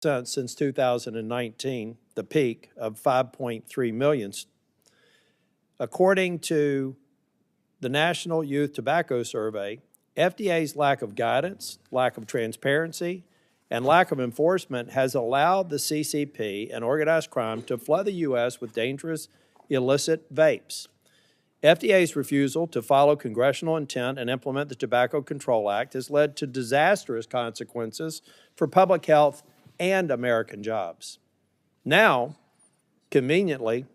since 2019, the peak of 5.3 million. According to the National Youth Tobacco Survey, FDA's lack of guidance, lack of transparency, and lack of enforcement has allowed the CCP and organized crime to flood the U.S. with dangerous, illicit vapes. FDA's refusal to follow congressional intent and implement the Tobacco Control Act has led to disastrous consequences for public health and American jobs. Now, conveniently,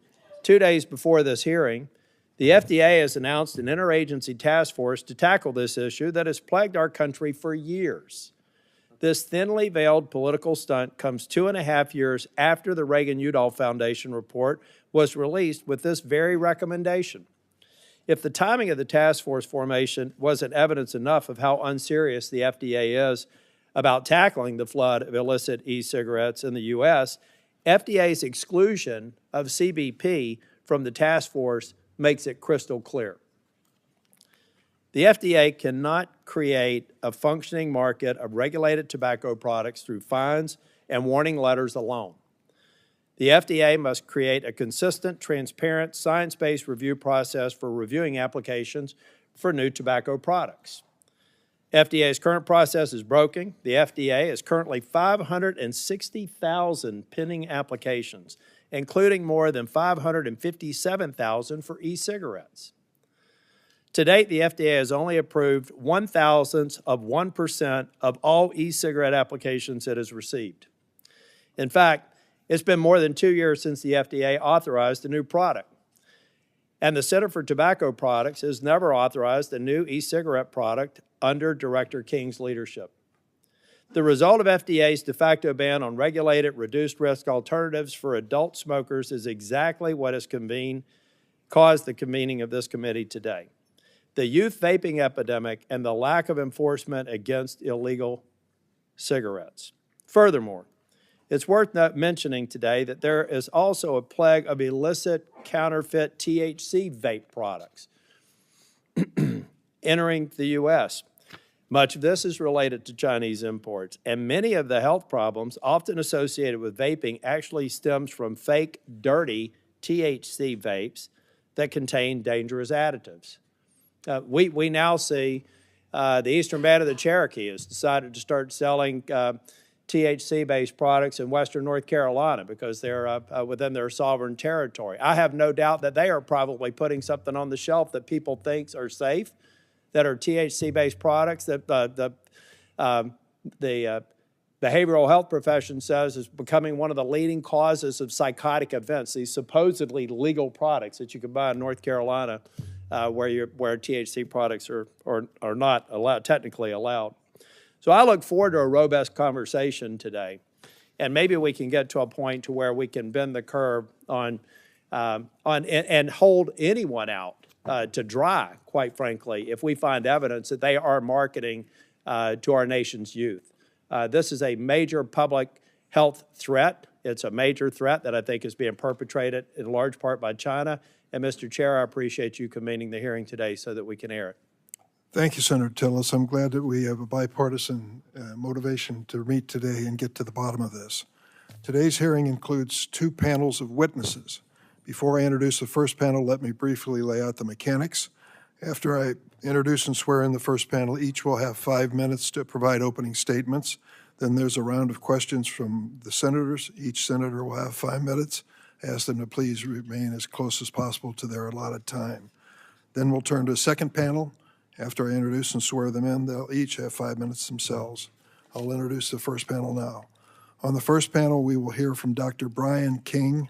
2 days before this hearing, the FDA has announced an interagency task force to tackle this issue that has plagued our country for years. This thinly veiled political stunt comes 2.5 years after the Reagan-Udall Foundation report was released with this very recommendation. If the timing of the task force formation wasn't evidence enough of how unserious the FDA is about tackling the flood of illicit e-cigarettes in the U.S., FDA's exclusion of CBP from the task force makes it crystal clear. The FDA cannot create a functioning market of regulated tobacco products through fines and warning letters alone. The FDA must create a consistent, transparent, science-based review process for reviewing applications for new tobacco products. FDA's current process is broken. The FDA has currently 560,000 pending applications, including more than 557,000 for e-cigarettes. To date, the FDA has only approved 0.001% of all e-cigarette applications it has received. In fact, it's been more than 2 years since the FDA authorized a new product. And the Center for Tobacco Products has never authorized a new e-cigarette product under Director King's leadership. The result of FDA's de facto ban on regulated, reduced-risk alternatives for adult smokers is exactly what has caused the convening of this committee today. The youth vaping epidemic and the lack of enforcement against illegal cigarettes. Furthermore, it's worth mentioning today that there is also a plague of illicit counterfeit THC vape products entering the U.S. Much of this is related to Chinese imports, and many of the health problems often associated with vaping actually stems from fake, dirty THC vapes that contain dangerous additives. We now see the Eastern Band of the Cherokee has decided to start selling THC-based products in western North Carolina because they're within their sovereign territory. I have no doubt that they are probably putting something on the shelf that people think are safe, that are THC-based products that the behavioral health profession says is becoming one of the leading causes of psychotic events, these supposedly legal products that you can buy in North Carolina where THC products are not allowed, technically allowed. So I look forward to a robust conversation today, and maybe we can get to a point to where we can bend the curve on and hold anyone out to dry, quite frankly, if we find evidence that they are marketing to our nation's youth. This is a major public health threat. It's a major threat that I think is being perpetrated in large part by China. And Mr. Chair, I appreciate you convening the hearing today so that we can air it. Thank you, Senator Tillis. I'm glad that we have a bipartisan motivation to meet today and get to the bottom of this. Today's hearing includes 2 panels of witnesses. Before I introduce the first panel, let me briefly lay out the mechanics. After I introduce and swear in the first panel, each will have 5 minutes to provide opening statements. Then there's a round of questions from the senators. Each senator will have 5 minutes. I ask them to please remain as close as possible to their allotted time. Then we'll turn to a second panel. After I introduce and swear them in, they'll each have 5 minutes themselves. I'll introduce the first panel now. On the first panel, we will hear from Dr. Brian King,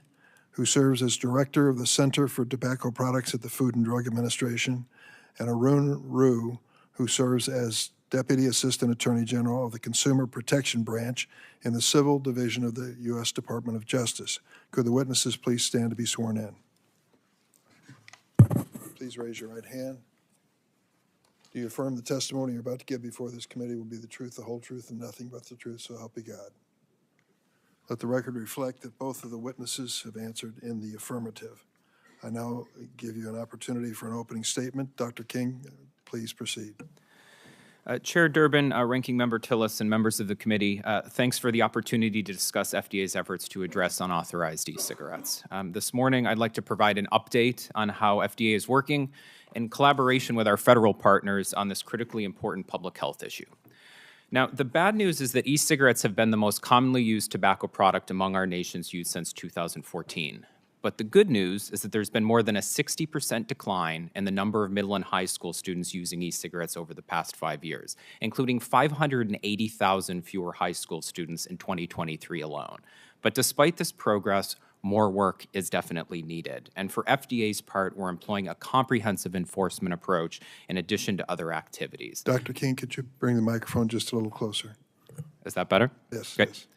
who serves as Director of the Center for Tobacco Products at the Food and Drug Administration, and Arun Rue, who serves as Deputy Assistant Attorney General of the Consumer Protection Branch in the Civil Division of the U.S. Department of Justice. Could the witnesses please stand to be sworn in? Please raise your right hand. Do you affirm the testimony you're about to give before this committee will be the truth, the whole truth, and nothing but the truth, so help you God? Let the record reflect that both of the witnesses have answered in the affirmative. I now give you an opportunity for an opening statement. Dr. King, please proceed. Chair Durbin, Ranking Member Tillis, and members of the committee, thanks for the opportunity to discuss FDA's efforts to address unauthorized e-cigarettes. This morning, I'd like to provide an update on how FDA is working in collaboration with our federal partners on this critically important public health issue. Now, the bad news is that e-cigarettes have been the most commonly used tobacco product among our nation's youth since 2014. But the good news is that there's been more than a 60% decline in the number of middle and high school students using e-cigarettes over the past 5 years, including 580,000 fewer high school students in 2023 alone. But despite this progress, more work is definitely needed. And for FDA's part, we're employing a comprehensive enforcement approach in addition to other activities. Dr. King, could you bring the microphone just a little closer? Is that better? Yes, Great. yes.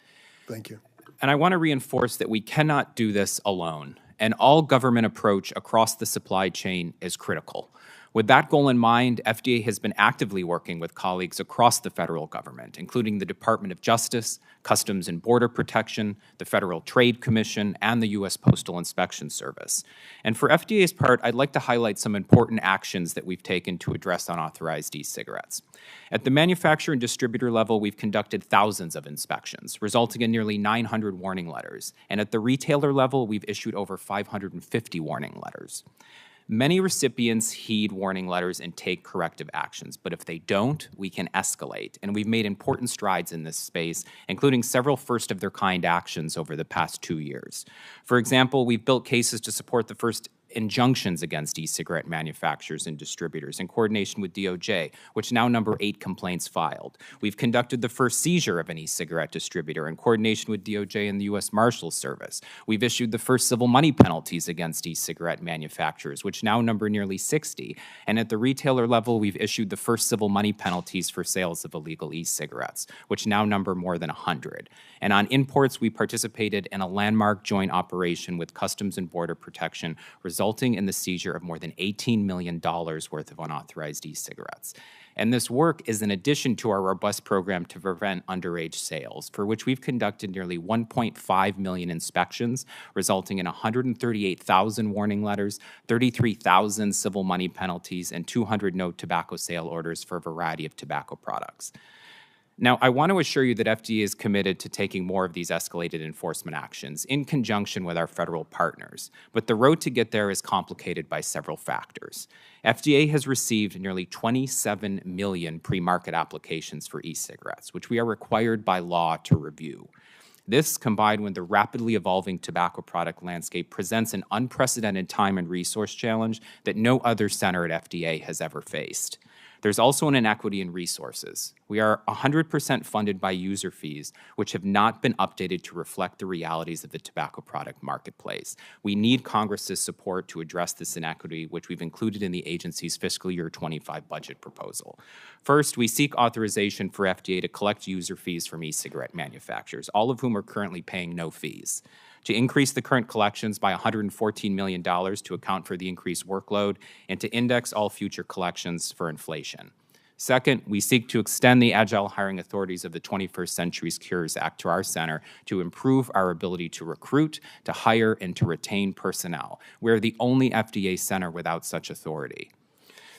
Thank you. And I want to reinforce that we cannot do this alone. An all-government approach across the supply chain is critical. With that goal in mind, FDA has been actively working with colleagues across the federal government, including the Department of Justice, Customs and Border Protection, the Federal Trade Commission, and the U.S. Postal Inspection Service. And for FDA's part, I'd like to highlight some important actions that we've taken to address unauthorized e-cigarettes. At the manufacturer and distributor level, we've conducted thousands of inspections, resulting in nearly 900 warning letters. And at the retailer level, we've issued over 550 warning letters. Many recipients heed warning letters and take corrective actions, but if they don't, we can escalate. And we've made important strides in this space, including several first-of-their-kind actions over the past 2 years. For example, we've built cases to support the first injunctions against e-cigarette manufacturers and distributors in coordination with DOJ, which now number 8 complaints filed. We've conducted the first seizure of an e-cigarette distributor in coordination with DOJ and the U.S. Marshals Service. We've issued the first civil money penalties against e-cigarette manufacturers, which now number nearly 60. And at the retailer level, we've issued the first civil money penalties for sales of illegal e-cigarettes, which now number more than 100. And on imports, we participated in a landmark joint operation with Customs and Border Protection, resulting in the seizure of more than $18 million worth of unauthorized e-cigarettes. And this work is in addition to our robust program to prevent underage sales, for which we've conducted nearly 1.5 million inspections, resulting in 138,000 warning letters, 33,000 civil money penalties, and 200 no tobacco sale orders for a variety of tobacco products. Now, I want to assure you that FDA is committed to taking more of these escalated enforcement actions in conjunction with our federal partners, but the road to get there is complicated by several factors. FDA has received nearly 27 million pre-market applications for e-cigarettes, which we are required by law to review. This, combined with the rapidly evolving tobacco product landscape, presents an unprecedented time and resource challenge that no other center at FDA has ever faced. There's also an inequity in resources. We are 100% funded by user fees, which have not been updated to reflect the realities of the tobacco product marketplace. We need Congress's support to address this inequity, which we've included in the agency's fiscal year 25 budget proposal. First, we seek authorization for FDA to collect user fees from e-cigarette manufacturers, all of whom are currently paying no fees, to increase the current collections by $114 million to account for the increased workload, and to index all future collections for inflation. Second, we seek to extend the agile hiring authorities of the 21st Century's Cures Act to our center to improve our ability to recruit, to hire, and to retain personnel. We're the only FDA center without such authority.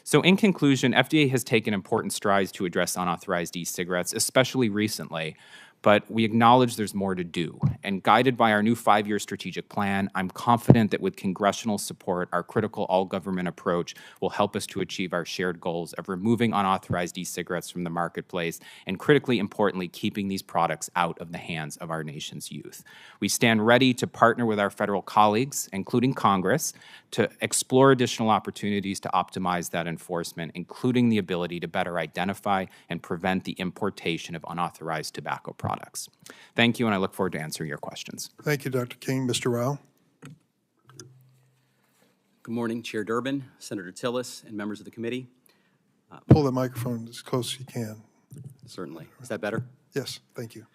So in conclusion, FDA has taken important strides to address unauthorized e-cigarettes, especially recently, but we acknowledge there's more to do. And guided by our new 5-year strategic plan, I'm confident that with congressional support, our critical all-government approach will help us to achieve our shared goals of removing unauthorized e-cigarettes from the marketplace and, critically importantly, keeping these products out of the hands of our nation's youth. We stand ready to partner with our federal colleagues, including Congress, to explore additional opportunities to optimize that enforcement, including the ability to better identify and prevent the importation of unauthorized tobacco products. Thank you, and I look forward to answering your questions. Thank you, Dr. King. Mr. Rao? Good morning, Chair Durbin, Senator Tillis, and members of the committee. Pull the microphone as close as you can. Certainly. Is that better? Yes, thank you.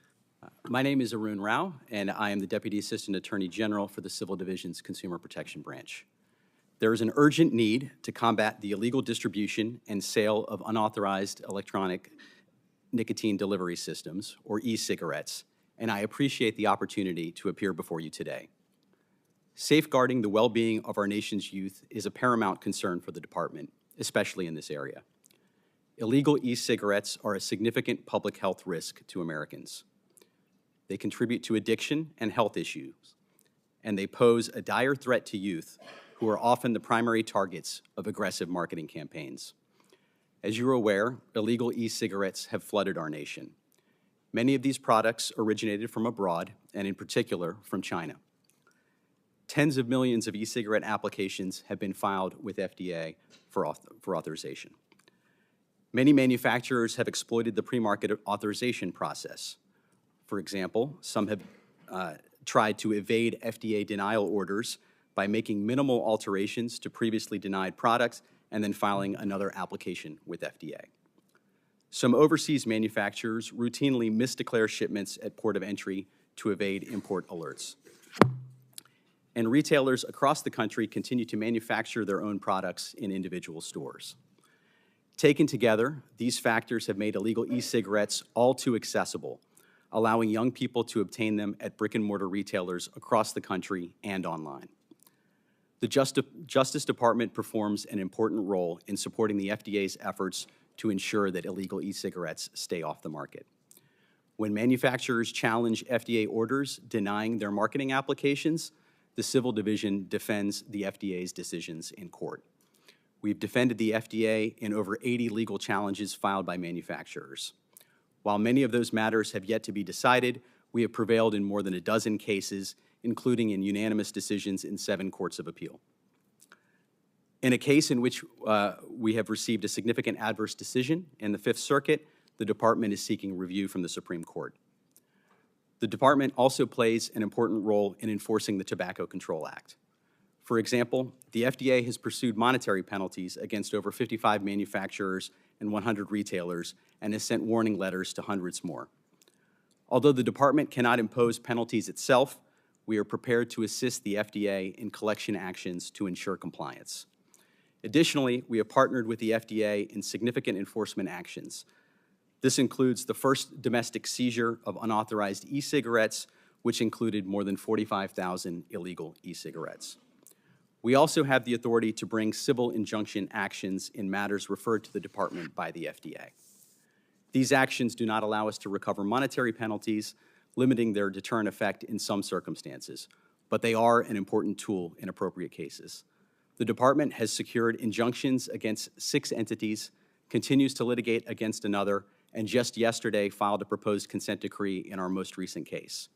My name is Arun Rao, and I am the Deputy Assistant Attorney General for the Civil Division's Consumer Protection Branch. There is an urgent need to combat the illegal distribution and sale of unauthorized electronic nicotine delivery systems, or e-cigarettes, and I appreciate the opportunity to appear before you today. Safeguarding the well-being of our nation's youth is a paramount concern for the department, especially in this area. Illegal e-cigarettes are a significant public health risk to Americans. They contribute to addiction and health issues, and they pose a dire threat to youth who are often the primary targets of aggressive marketing campaigns. As you're aware, illegal e-cigarettes have flooded our nation. Many of these products originated from abroad, and in particular from China. Tens of millions of e-cigarette applications have been filed with FDA for authorization. Many manufacturers have exploited the pre-market authorization process. For example, some have tried to evade FDA denial orders by making minimal alterations to previously denied products and then filing another application with FDA. Some overseas manufacturers routinely misdeclare shipments at port of entry to evade import alerts. And retailers across the country continue to manufacture their own products in individual stores. Taken together, these factors have made illegal e-cigarettes all too accessible, allowing young people to obtain them at brick-and-mortar retailers across the country and online. The Justice Department performs an important role in supporting the FDA's efforts to ensure that illegal e-cigarettes stay off the market. When manufacturers challenge FDA orders denying their marketing applications, the Civil Division defends the FDA's decisions in court. We've defended the FDA in over 80 legal challenges filed by manufacturers. While many of those matters have yet to be decided, we have prevailed in more than a dozen cases, including in unanimous decisions in 7 courts of appeal. In a case in which we have received a significant adverse decision in the Fifth Circuit, the Department is seeking review from the Supreme Court. The Department also plays an important role in enforcing the Tobacco Control Act. For example, the FDA has pursued monetary penalties against over 55 manufacturers and 100 retailers and has sent warning letters to hundreds more. Although the Department cannot impose penalties itself, we are prepared to assist the FDA in collection actions to ensure compliance. Additionally, we have partnered with the FDA in significant enforcement actions. This includes the first domestic seizure of unauthorized e-cigarettes, which included more than 45,000 illegal e-cigarettes. We also have the authority to bring civil injunction actions in matters referred to the Department by the FDA. These actions do not allow us to recover monetary penalties, limiting their deterrent effect in some circumstances, but they are an important tool in appropriate cases. The Department has secured injunctions against 6 entities, continues to litigate against another, and just yesterday filed a proposed consent decree in our most recent case.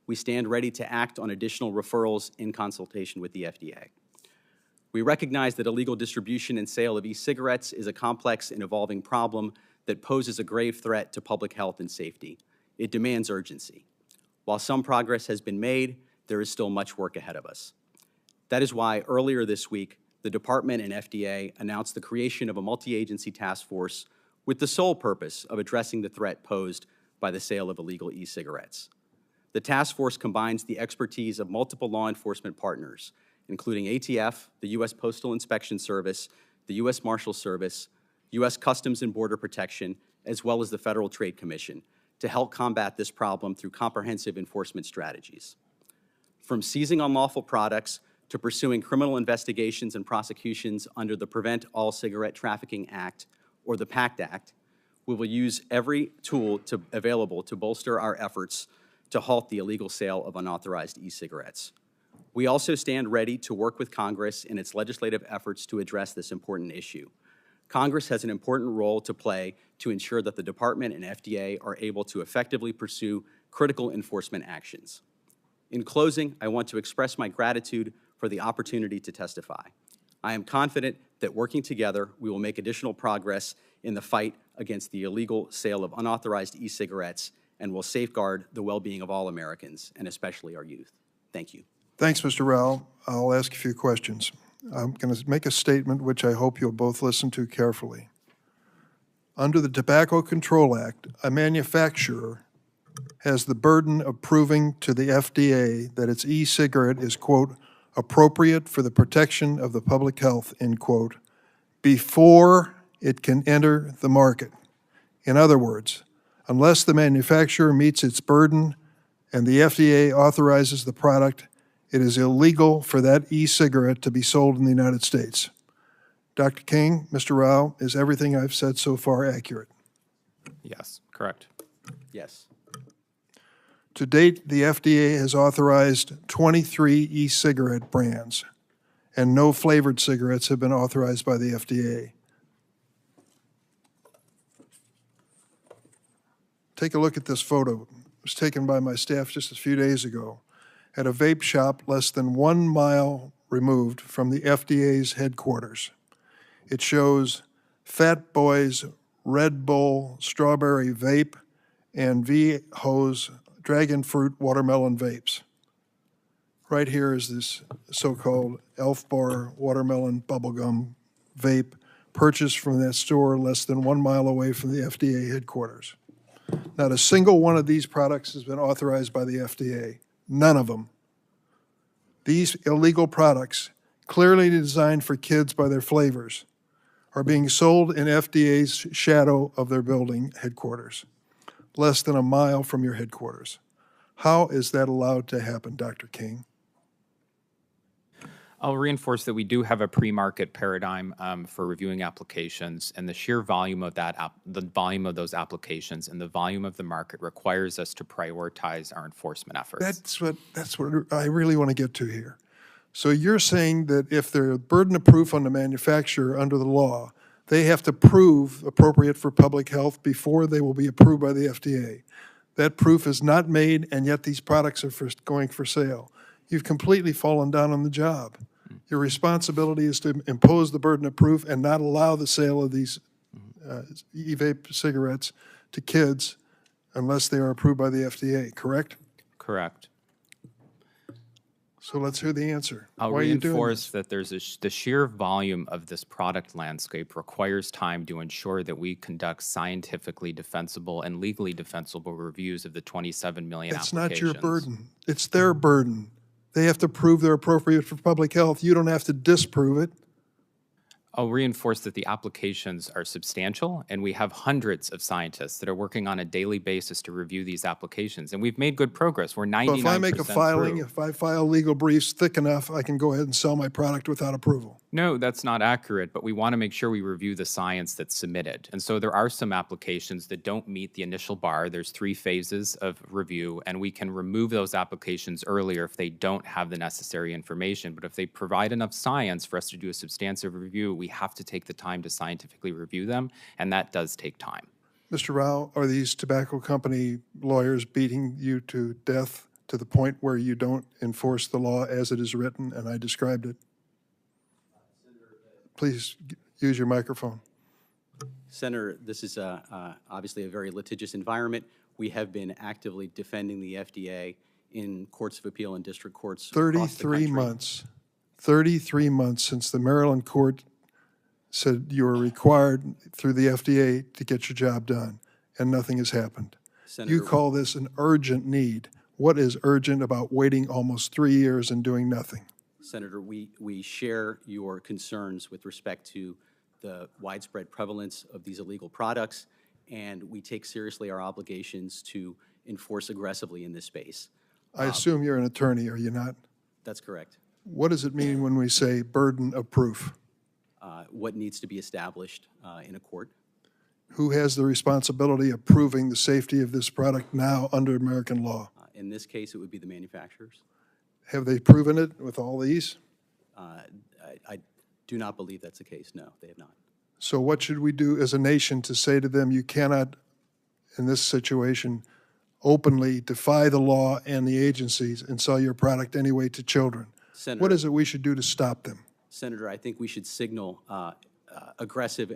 We stand ready to act on additional referrals in consultation with the FDA. We recognize that illegal distribution and sale of e-cigarettes is a complex and evolving problem that poses a grave threat to public health and safety. It demands urgency. While some progress has been made, there is still much work ahead of us. That is why earlier this week, the Department and FDA announced the creation of a multi-agency task force with the sole purpose of addressing the threat posed by the sale of illegal e-cigarettes. The task force combines the expertise of multiple law enforcement partners, including ATF, the U.S. Postal Inspection Service, the U.S. Marshals Service, U.S. Customs and Border Protection, as well as the Federal Trade Commission, to help combat this problem through comprehensive enforcement strategies. From seizing unlawful products to pursuing criminal investigations and prosecutions under the Prevent All Cigarette Trafficking Act, or the PACT Act, we will use every tool available to bolster our efforts to halt the illegal sale of unauthorized e-cigarettes. We also stand ready to work with Congress in its legislative efforts to address this important issue. Congress has an important role to play to ensure that the Department and FDA are able to effectively pursue critical enforcement actions. In closing, I want to express my gratitude for the opportunity to testify. I am confident that working together, we will make additional progress in the fight against the illegal sale of unauthorized e-cigarettes and will safeguard the well-being of all Americans, and especially our youth. Thank you. Thanks, Mr. Rao. I'll ask a few questions. I'm going to make a statement which I hope you'll both listen to carefully. Under the Tobacco Control Act, a manufacturer has the burden of proving to the FDA that its e-cigarette is, quote, appropriate for the protection of the public health, end quote, before it can enter the market. In other words, unless the manufacturer meets its burden and the FDA authorizes the product, it is illegal for that e-cigarette to be sold in the United States. Dr. King, Mr. Rao, is everything I've said so far accurate? Yes, correct. Yes. To date, the FDA has authorized 23 e-cigarette brands, and no flavored cigarettes have been authorized by the FDA. Take a look at this photo. It was taken by my staff just a few days ago at a vape shop less than 1 mile removed from the FDA's headquarters. It shows Fat Boys, Red Bull, Strawberry Vape, and V-Hose Dragon Fruit Watermelon Vapes. Right here is this so-called Elf Bar Watermelon Bubblegum Vape purchased from that store less than 1 mile away from the FDA headquarters. Not a single one of these products has been authorized by the FDA. None of them. These illegal products, clearly designed for kids by their flavors, are being sold in FDA's shadow of their building headquarters, less than a mile from your headquarters. How is that allowed to happen, Dr. King? I'll reinforce that we do have a pre-market paradigm for reviewing applications, and the sheer volume of the volume of those applications and the volume of the market requires us to prioritize our enforcement efforts. That's what I really want to get to here. So you're saying that if they're burden of proof on the manufacturer under the law, they have to prove appropriate for public health before they will be approved by the FDA. That proof is not made, and yet these products are going for sale. You've completely fallen down on the job. Your responsibility is to impose the burden of proof and not allow the sale of these e-vape cigarettes to kids unless they are approved by the FDA, correct? Correct. So let's hear the answer. I'll Why are you doing reinforce this? that the sheer volume of this product landscape requires time to ensure that we conduct scientifically defensible and legally defensible reviews of the 27 million It's applications. not your burden. It's their burden. They have to prove they're appropriate for public health. You don't have to disprove it. I'll reinforce that the applications are substantial, and we have hundreds of scientists that are working on a daily basis to review these applications, and we've made good progress. We're 99% So if I make a filing, through. if I file legal briefs thick enough, I can go ahead and sell my product without approval. No, that's not accurate, but we want to make sure we review the science that's submitted. And so there are some applications that don't meet the initial bar. There's 3 phases of review, and we can remove those applications earlier if they don't have the necessary information. But if they provide enough science for us to do a substantive review, we have to take the time to scientifically review them, and that does take time. Mr. Rao, are these tobacco company lawyers beating you to death to the point where you don't enforce the law as it is written and I described it? Please use your microphone. Senator, this is obviously a very litigious environment. We have been actively defending the FDA in courts of appeal and district courts across the 33 country. months. 33 months since the Maryland court said you were required through the FDA to get your job done, and nothing has happened. Senator, You call this an urgent need. What is urgent about waiting almost 3 years and doing nothing? Senator, we share your concerns with respect to the widespread prevalence of these illegal products, and we take seriously our obligations to enforce aggressively in this space. I assume you're an attorney, are you not? That's correct. What does it mean when we say burden of proof? What needs to be established in a court? Who has the responsibility of proving the safety of this product now under American law? In this case, it would be the manufacturers. Have they proven it with all these? I do not believe that's the case. No, they have not. So what should we do as a nation to say to them, you cannot, in this situation, openly defy the law and the agencies and sell your product anyway to children? Senator, What is it we should do to stop them? Senator, I think we should signal aggressive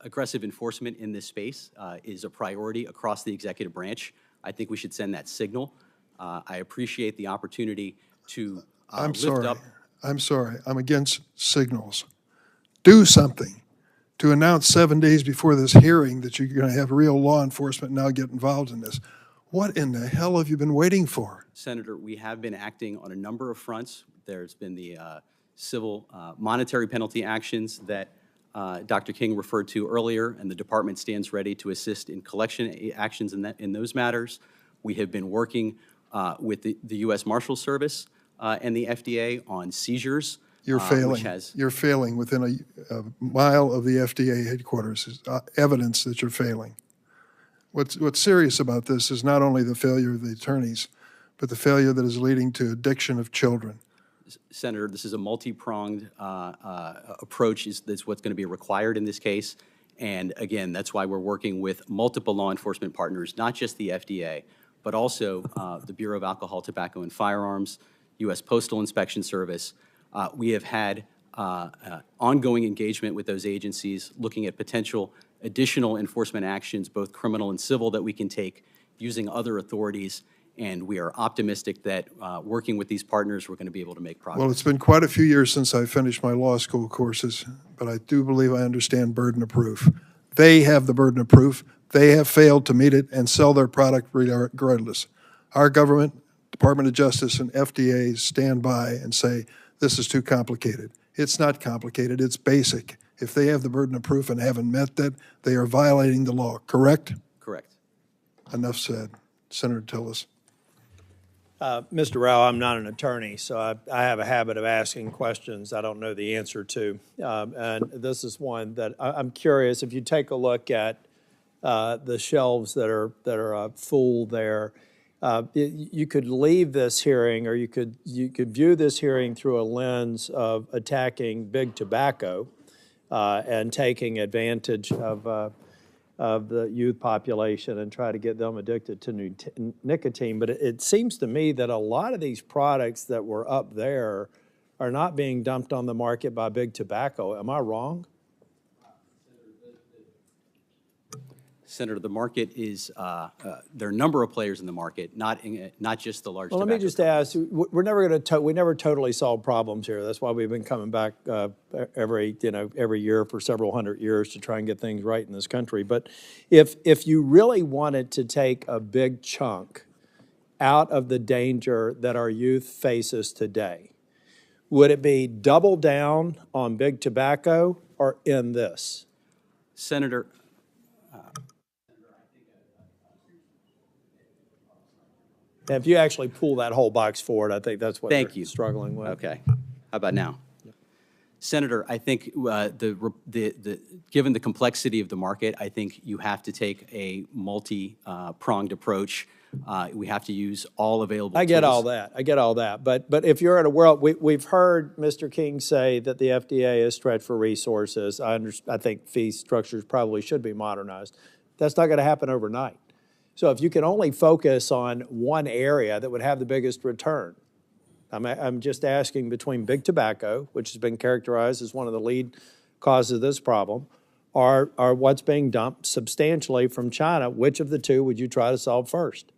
aggressive enforcement in this space is a priority across the executive branch. I think we should send that signal. I appreciate the opportunity to lift up. I'm sorry. I'm against signals. Do something. To announce 7 days before this hearing that you're going to have real law enforcement now get involved in this. What in the hell have you been waiting for? Senator, we have been acting on a number of fronts. There's been the civil monetary penalty actions that Dr. King referred to earlier, and the department stands ready to assist in collection actions in those matters. We have been working with the U.S. Marshals Service and the FDA on seizures You're which failing. has You're failing within a mile of the FDA headquarters is evidence that you're failing. What's serious about this is not only the failure of the attorneys, but the failure that is leading to addiction of children. Senator, this is a multi-pronged approach. That's what's going to be required in this case. And again, that's why we're working with multiple law enforcement partners, not just the FDA, but also the Bureau of Alcohol, Tobacco, and Firearms, U.S. Postal Inspection Service. We have had ongoing engagement with those agencies, looking at potential additional enforcement actions, both criminal and civil, that we can take using other authorities. And we are optimistic that working with these partners, we're going to be able to make progress. Well, it's been quite a few years since I finished my law school courses, but I do believe I understand burden of proof. They have the burden of proof. They have failed to meet it and sell their product regardless. Our government, Department of Justice, and FDA stand by and say, this is too complicated. It's not complicated, it's basic. If they have the burden of proof and haven't met that, they are violating the law, correct? Correct. Enough said. Senator Tillis. Mr. Rao, I'm not an attorney, so I have a habit of asking questions I don't know the answer to. And this is one that I'm curious, if you take a look at the shelves that are full there, you could leave this hearing, or you could view this hearing through a lens of attacking big tobacco and taking advantage of the youth population and try to get them addicted to nicotine. But it seems to me that a lot of these products that were up there are not being dumped on the market by big tobacco. Am I wrong? Senator, the market is, there are a number of players in the market, not just the large Well, let me just ask, we never totally solve problems here. That's why we've been coming back every year for several hundred years to try and get things right in this country. But if you really wanted to take a big chunk out of the danger that our youth faces today, would it be double down on big tobacco or end this? Senator, And if you actually pull that whole box forward, I think that's what you're struggling with. Okay. How about now? Senator, I think given the complexity of the market, I think you have to take a multi-pronged approach. We have to use all available I get tools. all that. I get all that. But if you're in a world, we've heard Mr. King say that the FDA is stretched for resources. I think fee structures probably should be modernized. That's not going to happen overnight. So if you can only focus on one area that would have the biggest return, I'm just asking between big tobacco, which has been characterized as one of the lead causes of this problem, or what's being dumped substantially from China, which of the two would you try to solve first?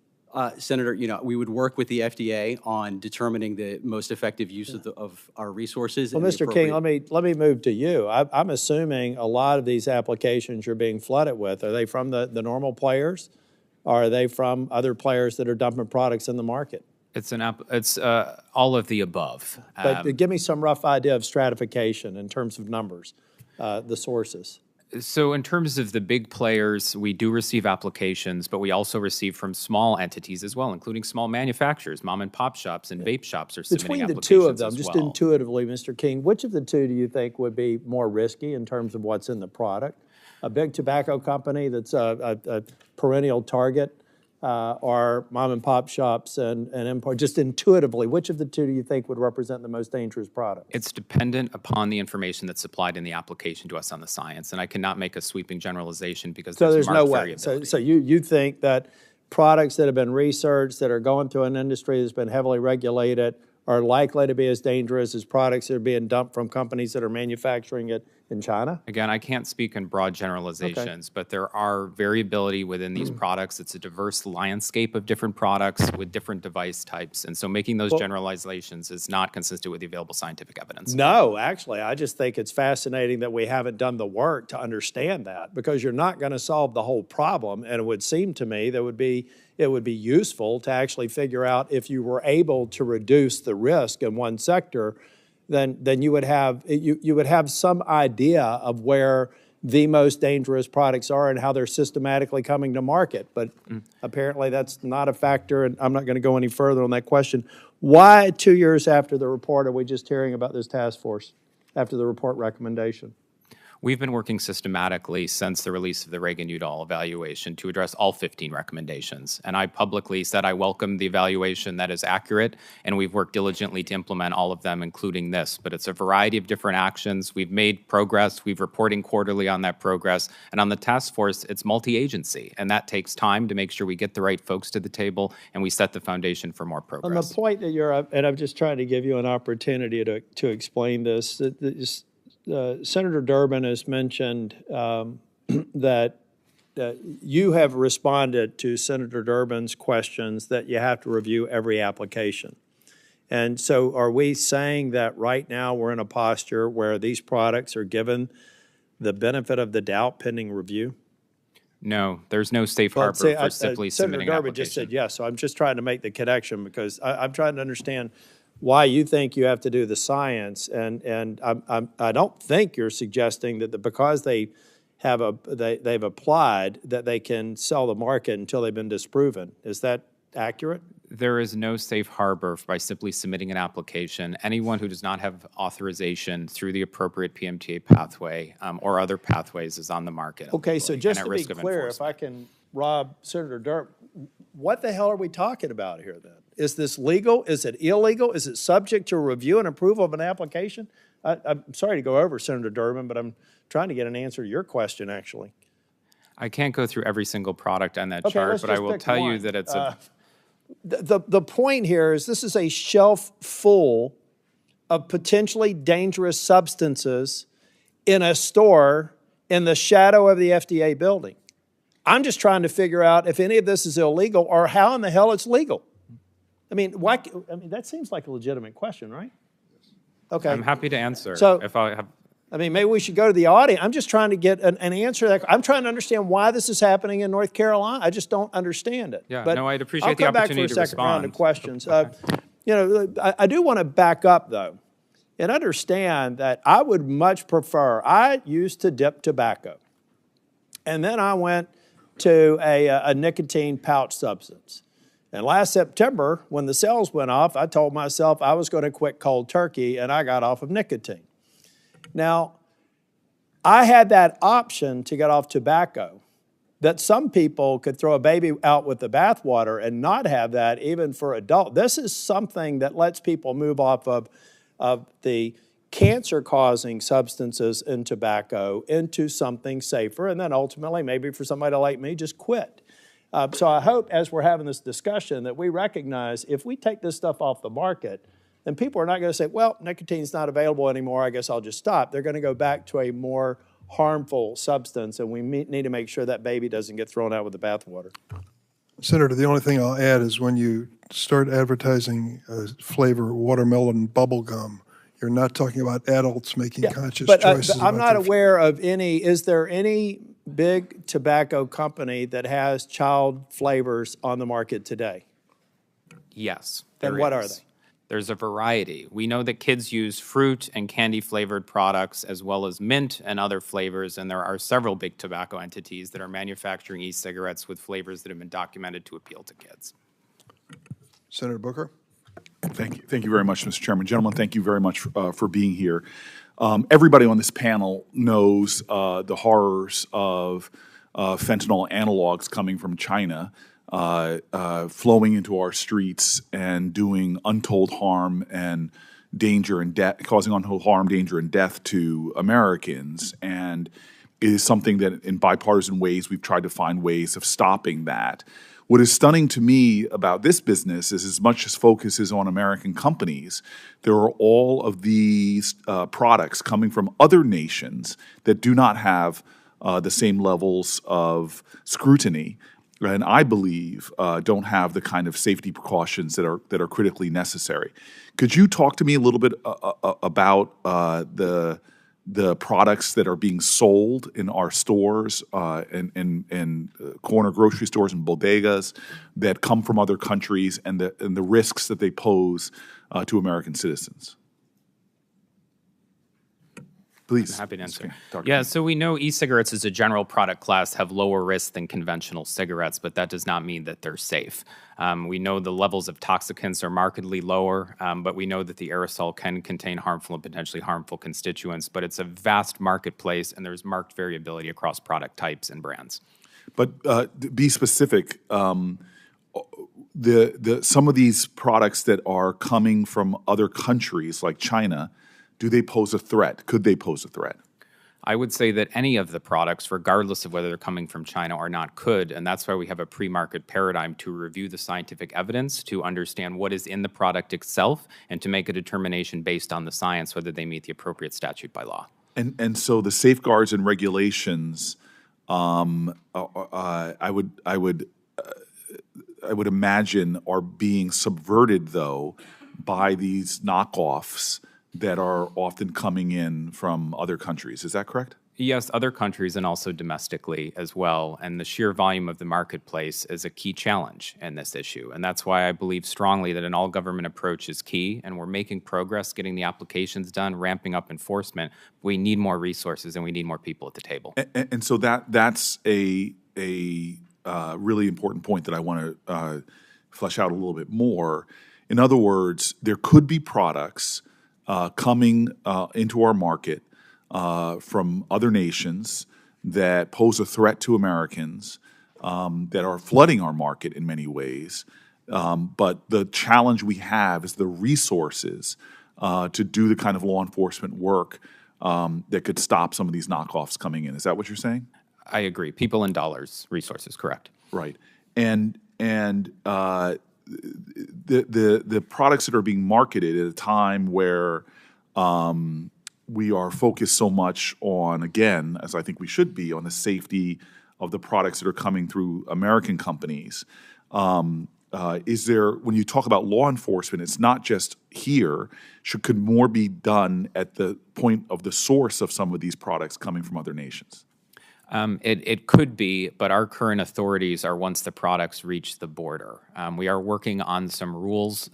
Senator, we would work with the FDA on determining the most effective use of our resources. Well, Mr. King, let me move to you. I'm assuming a lot of these applications you're being flooded with, are they from the normal players? Or are they from other players that are dumping products in the market? It's all of the above. But give me some rough idea of stratification in terms of numbers, the sources. So in terms of the big players, we do receive applications, but we also receive from small entities as well, including small manufacturers. Mom and pop shops and vape shops are submitting applications Between the two of them, as just well. intuitively, Mr. King, which of the two do you think would be more risky in terms of what's in the product? A big tobacco company that's a perennial target, or mom and pop shops and import? Just intuitively, which of the two do you think would represent the most dangerous product? It's dependent upon the information that's supplied in the application to us on the science, and I cannot make a sweeping generalization because there's no marked way. variability. So you think that products that have been researched, that are going through an industry that's been heavily regulated, are likely to be as dangerous as products that are being dumped from companies that are manufacturing it in China? Again, I can't speak in broad generalizations, but there are variability within these products. It's a diverse landscape of different products with different device types. And so making those generalizations is not consistent with the available scientific evidence. No, actually, I just think it's fascinating that we haven't done the work to understand that, because you're not going to solve the whole problem. And it would seem to me that it would be useful to actually figure out, if you were able to reduce the risk in one sector, then you would have some idea of where the most dangerous products are and how they're systematically coming to market. But apparently that's not a factor, and I'm not going to go any further on that question. Why 2 years after the report are we just hearing about this task force, after the report recommendation? We've been working systematically since the release of the Reagan-Udall evaluation to address all 15 recommendations. And I publicly said I welcome the evaluation that is accurate, and we've worked diligently to implement all of them, including this. But it's a variety of different actions. We've made progress. We're reporting quarterly on that progress. And on the task force, it's multi-agency, and that takes time to make sure we get the right folks to the table and we set the foundation for more progress. On the point that you're, and I'm just trying to give you an opportunity to explain this, Senator Durbin has mentioned that you have responded to Senator Durbin's questions that you have to review every application. And so are we saying that right now we're in a posture where these products are given the benefit of the doubt pending review? No, there's no safe harbor for simply submitting an application. Senator Durbin just said yes, so I'm just trying to make the connection because I'm trying to understand why you think you have to do the science, and I don't think you're suggesting that because they've applied that they can sell the market until they've been disproven. Is that accurate? There is no safe harbor by simply submitting an application. Anyone who does not have authorization through the appropriate PMTA pathway or other pathways is on the market. Okay, so just to be clear, if I can rob Senator Durbin, what the hell are we talking about here then? Is this legal? Is it illegal? Is it subject to review and approval of an application? I'm sorry to go over, Senator Durbin, but I'm trying to get an answer to your question, actually. I can't go through every single product on that chart, but I will tell you that it's The point here is this is a shelf full of potentially dangerous substances in a store in the shadow of the FDA building. I'm just trying to figure out if any of this is illegal or how in the hell it's legal. I mean, why? I mean, that seems like a legitimate question, right? Okay. I'm happy to answer. So, if I have. I mean, maybe we should go to the audience. I'm just trying to get an answer to that. I'm trying to understand why this is happening in North Carolina. I just don't understand it. Yeah, but no, I'd appreciate the opportunity to respond. I'll come back for a second round of questions. You know, I do want to back up, though, and understand that I would much prefer, I used to dip tobacco, and then I went to a nicotine pouch substance. And last September, when the sales went off, I told myself I was going to quit cold turkey, and I got off of nicotine. Now, I had that option to get off tobacco, that some people could throw a baby out with the bathwater and not have that even for adult. This is something that lets people move off of the cancer-causing substances in tobacco into something safer, and then ultimately, maybe for somebody like me, just quit. So I hope as we're having this discussion that we recognize if we take this stuff off the market, then people are not going to say, well, nicotine's not available anymore, I guess I'll just stop. They're going to go back to a more harmful substance, and we need to make sure that baby doesn't get thrown out with the bathwater. Senator, the only thing I'll add is when you start advertising flavor watermelon bubble gum, you're not talking about adults making conscious choices. But I'm not aware of any, is there any big tobacco company that has child flavors on the market today? Yes. And what are they? There's a variety. We know that kids use fruit and candy-flavored products as well as mint and other flavors, and there are several big tobacco entities that are manufacturing e-cigarettes with flavors that have been documented to appeal to kids. Senator Booker? Thank you. Thank you very much, Mr. Chairman. Gentlemen, thank you very much for being here. Everybody on this panel knows the horrors of fentanyl analogs coming from China, flowing into our streets and doing untold harm and danger and death, causing untold harm, danger, and death to Americans. And it is something that in bipartisan ways we've tried to find ways of stopping that. What is stunning to me about this business is as much as focus is on American companies, there are all of these products coming from other nations that do not have the same levels of scrutiny, and I believe don't have the kind of safety precautions that are critically necessary. Could you talk to me a little bit about the products that are being sold in our stores, in corner grocery stores and bodegas that come from other countries, and the risks that they pose to American citizens? Please. Happy to answer. Okay, Dr. Yeah, King. so we know e-cigarettes as a general product class have lower risk than conventional cigarettes, but that does not mean that they're safe. We know the levels of toxicants are markedly lower, but we know that the aerosol can contain harmful and potentially harmful constituents, but it's a vast marketplace and there's marked variability across product types and brands. But be specific. Some of these products that are coming from other countries like China, do they pose a threat? Could they pose a threat? I would say that any of the products, regardless of whether they're coming from China or not, could, and that's why we have a pre-market paradigm to review the scientific evidence, to understand what is in the product itself, and to make a determination based on the science whether they meet the appropriate statute by law. And so the safeguards and regulations, I would imagine, are being subverted though by these knockoffs that are often coming in from other countries. Is that correct? Yes, other countries and also domestically as well. And the sheer volume of the marketplace is a key challenge in this issue. And that's why I believe strongly that an all-government approach is key. And we're making progress getting the applications done, ramping up enforcement. We need more resources and we need more people at the table. And so that's a really important point that I want to flesh out a little bit more. In other words, there could be products coming into our market from other nations that pose a threat to Americans, that are flooding our market in many ways. But the challenge we have is the resources to do the kind of law enforcement work that could stop some of these knockoffs coming in. Is that what you're saying? I agree. People and dollars, resources, correct. Right. And the products that are being marketed at a time where we are focused so much on, again, as I think we should be, on the safety of the products that are coming through American companies. Is there, when you talk about law enforcement, it's not just here. Could more be done at the point of the source of some of these products coming from other nations? It could be, but our current authorities are once the products reach the border. We are working on some rules,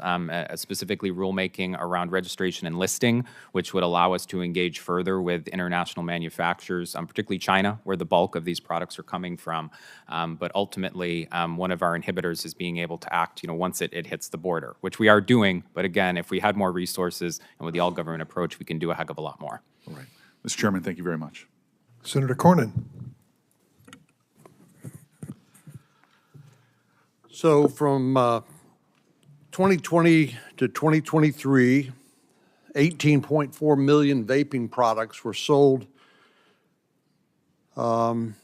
specifically rulemaking around registration and listing, which would allow us to engage further with international manufacturers, particularly China, where the bulk of these products are coming from. But ultimately, one of our inhibitors is being able to act, once it hits the border, which we are doing. But again, if we had more resources and with the all-government approach, we can do a heck of a lot more. All right. Mr. Chairman, thank you very much. Senator Cornyn. So from 2020 to 2023, 18.4 million vaping products were sold per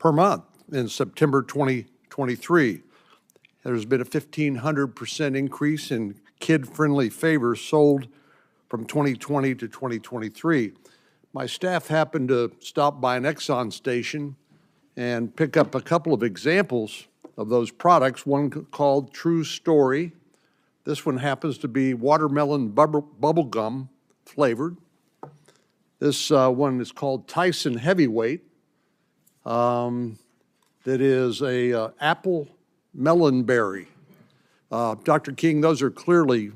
month in September 2023. There's been a 1,500% increase in kid-friendly flavors sold from 2020 to 2023. My staff happened to stop by an Exxon station and pick up a couple of examples of those products, one called True Story. This one happens to be watermelon bubble gum flavored. This one is called Tyson Heavyweight. That is a apple melon berry. Dr. King, those are clearly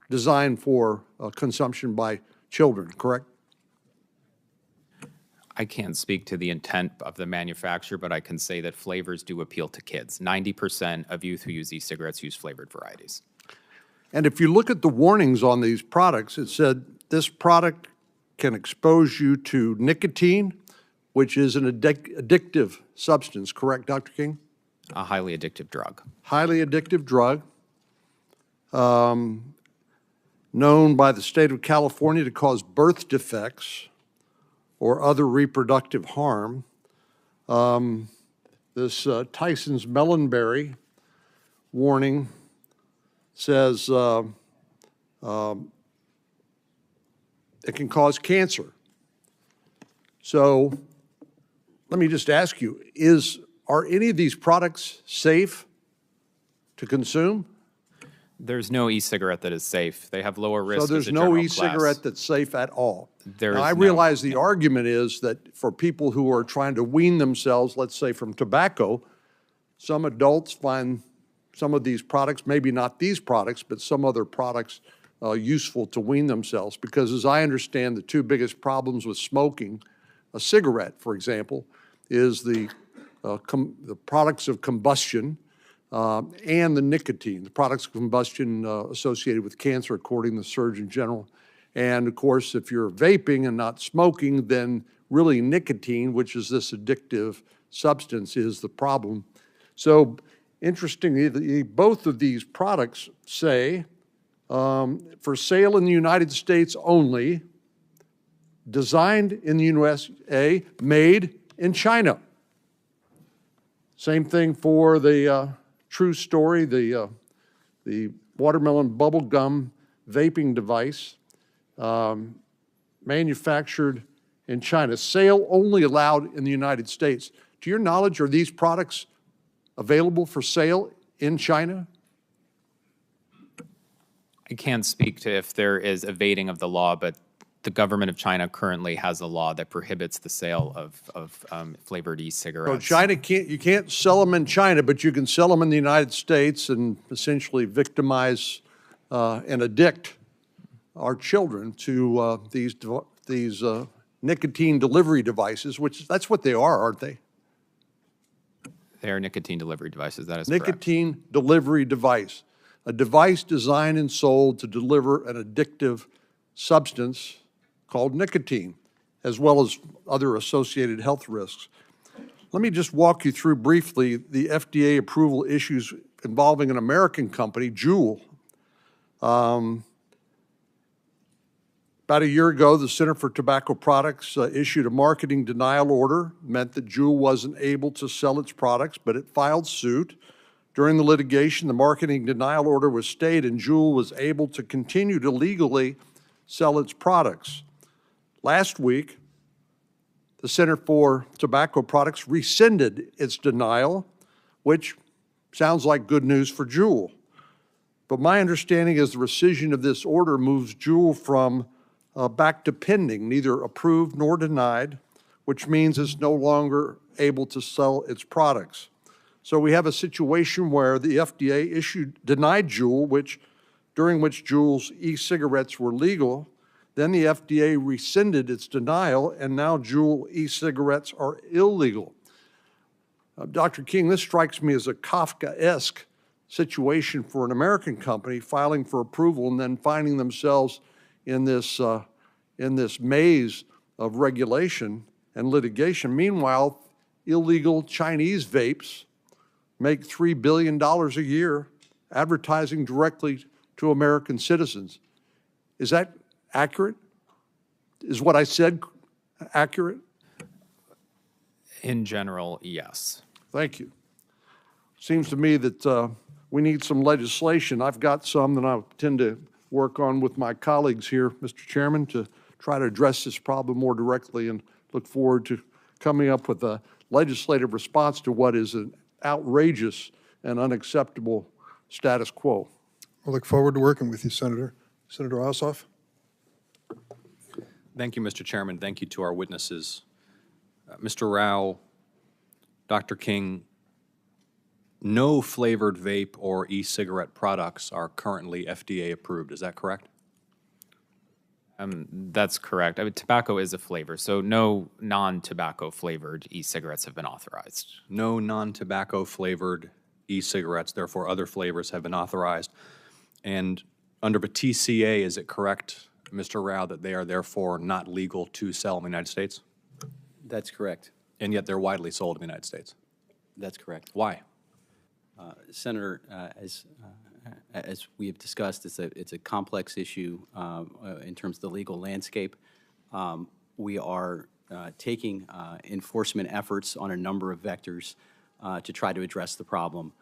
designed for consumption by children, correct? I can't speak to the intent of the manufacturer, but I can say that flavors do appeal to kids. 90% of youth who use e-cigarettes use flavored varieties. And if you look at the warnings on these products, it said this product can expose you to nicotine, which is an addictive substance, correct, Dr. King? A highly addictive drug. Highly addictive drug, known by the state of California to cause birth defects or other reproductive harm. This Tyson's Melonberry warning says it can cause cancer. So let me just ask you, are any of these products safe to consume? There's no e-cigarette that is safe. They have lower risk. So there's as a no general e-cigarette class. that's safe at all. There Now, is I no- realize the argument is that for people who are trying to wean themselves, let's say from tobacco, some adults find some of these products, maybe not these products, but some other products useful to wean themselves, because as I understand, the two biggest problems with smoking a cigarette, for example, is the products of combustion and the nicotine, the products of combustion associated with cancer, according to the Surgeon General. And of course, if you're vaping and not smoking, then really nicotine, which is this addictive substance, is the problem. So interestingly, both of these products say, for sale in the United States only, designed in the USA, made in China. Same thing for the True Story, the watermelon bubble gum vaping device, manufactured in China. Sale only allowed in the United States. To your knowledge, are these products available for sale in China? I can't speak to if there is evading of the law, but the government of China currently has a law that prohibits the sale of flavored e-cigarettes. So China you can't sell them in China, but you can sell them in the United States and essentially victimize and addict our children to these nicotine delivery devices, which that's what they are, aren't they? They are nicotine delivery devices, that is correct. Nicotine delivery device, a device designed and sold to deliver an addictive substance called nicotine, as well as other associated health risks. Let me just walk you through briefly the FDA approval issues involving an American company, Juul. About a year ago, the Center for Tobacco Products issued a marketing denial order, meant that Juul wasn't able to sell its products, but it filed suit. During the litigation, the marketing denial order was stayed, and Juul was able to continue to legally sell its products. Last week, the Center for Tobacco Products rescinded its denial, which sounds like good news for Juul. But my understanding is the rescission of this order moves Juul from back to pending, neither approved nor denied, which means it's no longer able to sell its products. So we have a situation where the FDA denied Juul, during which Juul's e-cigarettes were legal. Then the FDA rescinded its denial, and now Juul e-cigarettes are illegal. Dr. King, this strikes me as a Kafkaesque situation for an American company filing for approval and then finding themselves in this maze of regulation and litigation. Meanwhile, illegal Chinese vapes make $3 billion a year advertising directly to American citizens. Is that accurate? Is what I said accurate? In general, yes. Thank you. Seems to me that we need some legislation. I've got some that I tend to work on with my colleagues here, Mr. Chairman, to try to address this problem more directly, and look forward to coming up with a legislative response to what is an outrageous and unacceptable status quo. I look forward to working with you, Senator. Senator Ossoff? Thank you, Mr. Chairman. Thank you to our witnesses. Mr. Rao, Dr. King, no flavored vape or e-cigarette products are currently FDA approved. Is that correct? That's correct. I mean, tobacco is a flavor, so no non-tobacco flavored e-cigarettes have been authorized. No non-tobacco flavored e-cigarettes, therefore other flavors have been authorized. And under the TCA, is it correct, Mr. Rao, that they are therefore not legal to sell in the United States? That's correct. And yet they're widely sold in the United States? That's correct. Why? Senator, as we have discussed, it's a complex issue in terms of the legal landscape. We are taking enforcement efforts on a number of vectors to try to address the problem.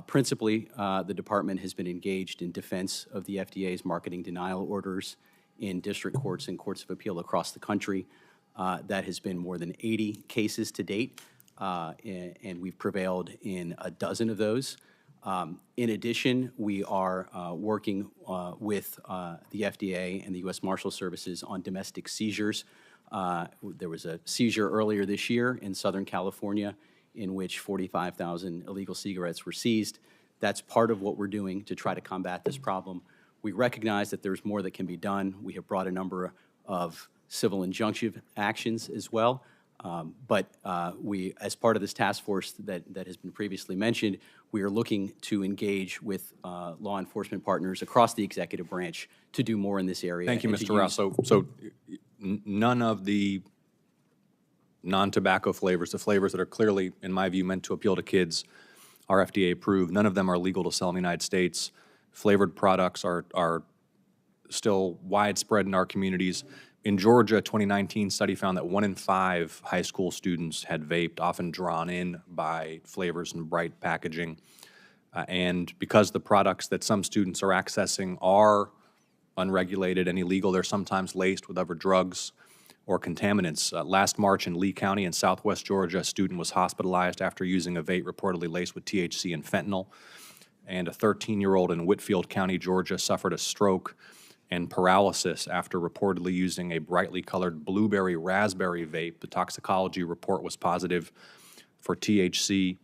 Principally, the department has been engaged in defense of the FDA's marketing denial orders in district courts and courts of appeal across the country. That has been more than 80 cases to date, and we've prevailed in a dozen of those. In addition, we are working with the FDA and the U.S. Marshal Services on domestic seizures. There was a seizure earlier this year in Southern California in which 45,000 illegal cigarettes were seized. That's part of what we're doing to try to combat this problem. We recognize that there's more that can be done. We have brought a number of civil injunctive actions as well. But we, as part of this task force that has been previously mentioned, we are looking to engage with law enforcement partners across the executive branch to do more in this area. Thank you, and to Mr. Rao. use- So none of the non-tobacco flavors, the flavors that are clearly, in my view, meant to appeal to kids, are FDA approved. None of them are legal to sell in the United States. Flavored products are still widespread in our communities. In Georgia, a 2019 study found that 1 in 5 high school students had vaped, often drawn in by flavors and bright packaging. And because the products that some students are accessing are unregulated and illegal, they're sometimes laced with other drugs or contaminants. Last March in Lee County in southwest Georgia, a student was hospitalized after using a vape reportedly laced with THC and fentanyl. And a 13-year-old in Whitfield County, Georgia, suffered a stroke and paralysis after reportedly using a brightly colored blueberry raspberry vape. The toxicology report was positive for THC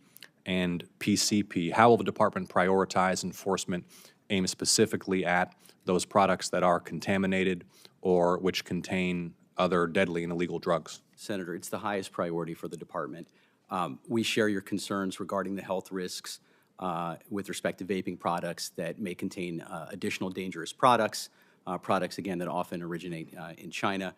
and PCP. How will the department prioritize enforcement aimed specifically at those products that are contaminated or which contain other deadly and illegal drugs? Senator, it's the highest priority for the department. We share your concerns regarding the health risks with respect to vaping products that may contain additional dangerous products, products, again, that often originate in China.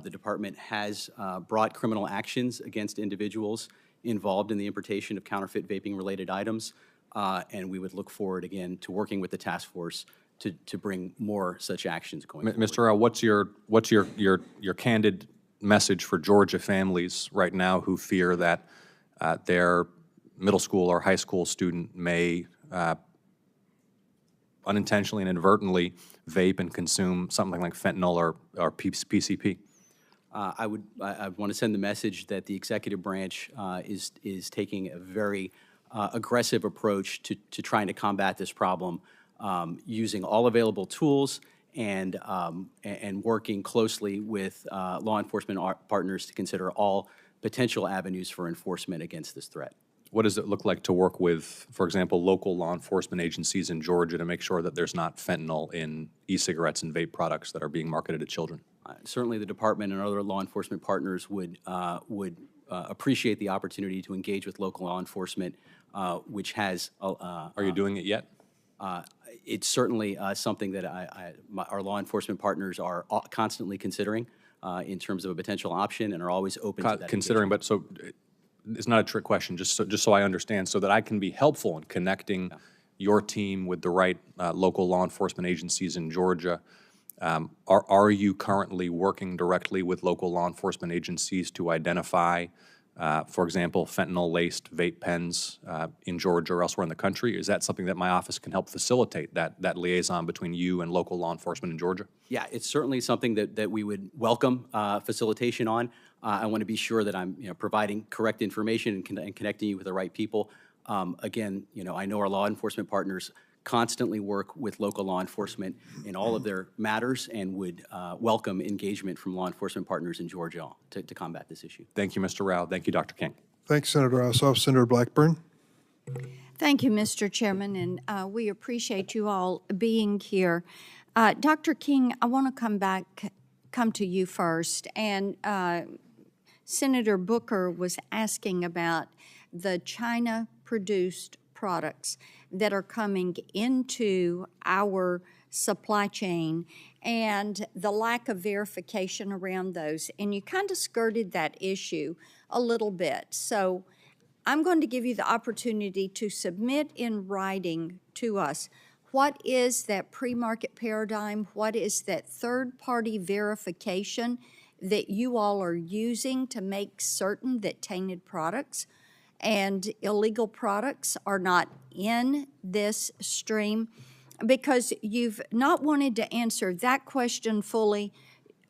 The department has brought criminal actions against individuals involved in the importation of counterfeit vaping-related items, and we would look forward, again, to working with the task force to bring more such actions going forward. Mr. Rao, what's your candid message for Georgia families right now who fear that their middle school or high school student may unintentionally and inadvertently vape and consume something like fentanyl or PCP? I want to send the message that the executive branch is taking a very aggressive approach to trying to combat this problem, using all available tools and working closely with law enforcement partners to consider all potential avenues for enforcement against this threat. What does it look like to work with, for example, local law enforcement agencies in Georgia to make sure that there's not fentanyl in e-cigarettes and vape products that are being marketed to children? Certainly, the department and other law enforcement partners would appreciate the opportunity to engage with local law enforcement, which has. Are you doing it yet? It's certainly something that our law enforcement partners are constantly considering in terms of a potential option, and are always open to that. Considering, but so it's not a trick question. Just so I understand, so that I can be helpful in connecting your team with the right local law enforcement agencies in Georgia. Are you currently working directly with local law enforcement agencies to identify, for example, fentanyl-laced vape pens in Georgia or elsewhere in the country? Is that something that my office can help facilitate, that liaison between you and local law enforcement in Georgia? Yeah, it's certainly something that we would welcome facilitation on. I want to be sure that I'm providing correct information and connecting you with the right people. Again, I know our law enforcement partners constantly work with local law enforcement in all of their matters and would welcome engagement from law enforcement partners in Georgia to combat this issue. Thank you, Mr. Rao. Thank you, Dr. King. Thanks, Senator Ossoff. Senator Blackburn. Thank you, Mr. Chairman, and we appreciate you all being here. Dr. King, I want to come to you first. And Senator Booker was asking about the China-produced products that are coming into our supply chain and the lack of verification around those. And you kind of skirted that issue a little bit. So I'm going to give you the opportunity to submit in writing to us what is that pre-market paradigm, what is that third-party verification that you all are using to make certain that tainted products and illegal products are not in this stream, because you've not wanted to answer that question fully.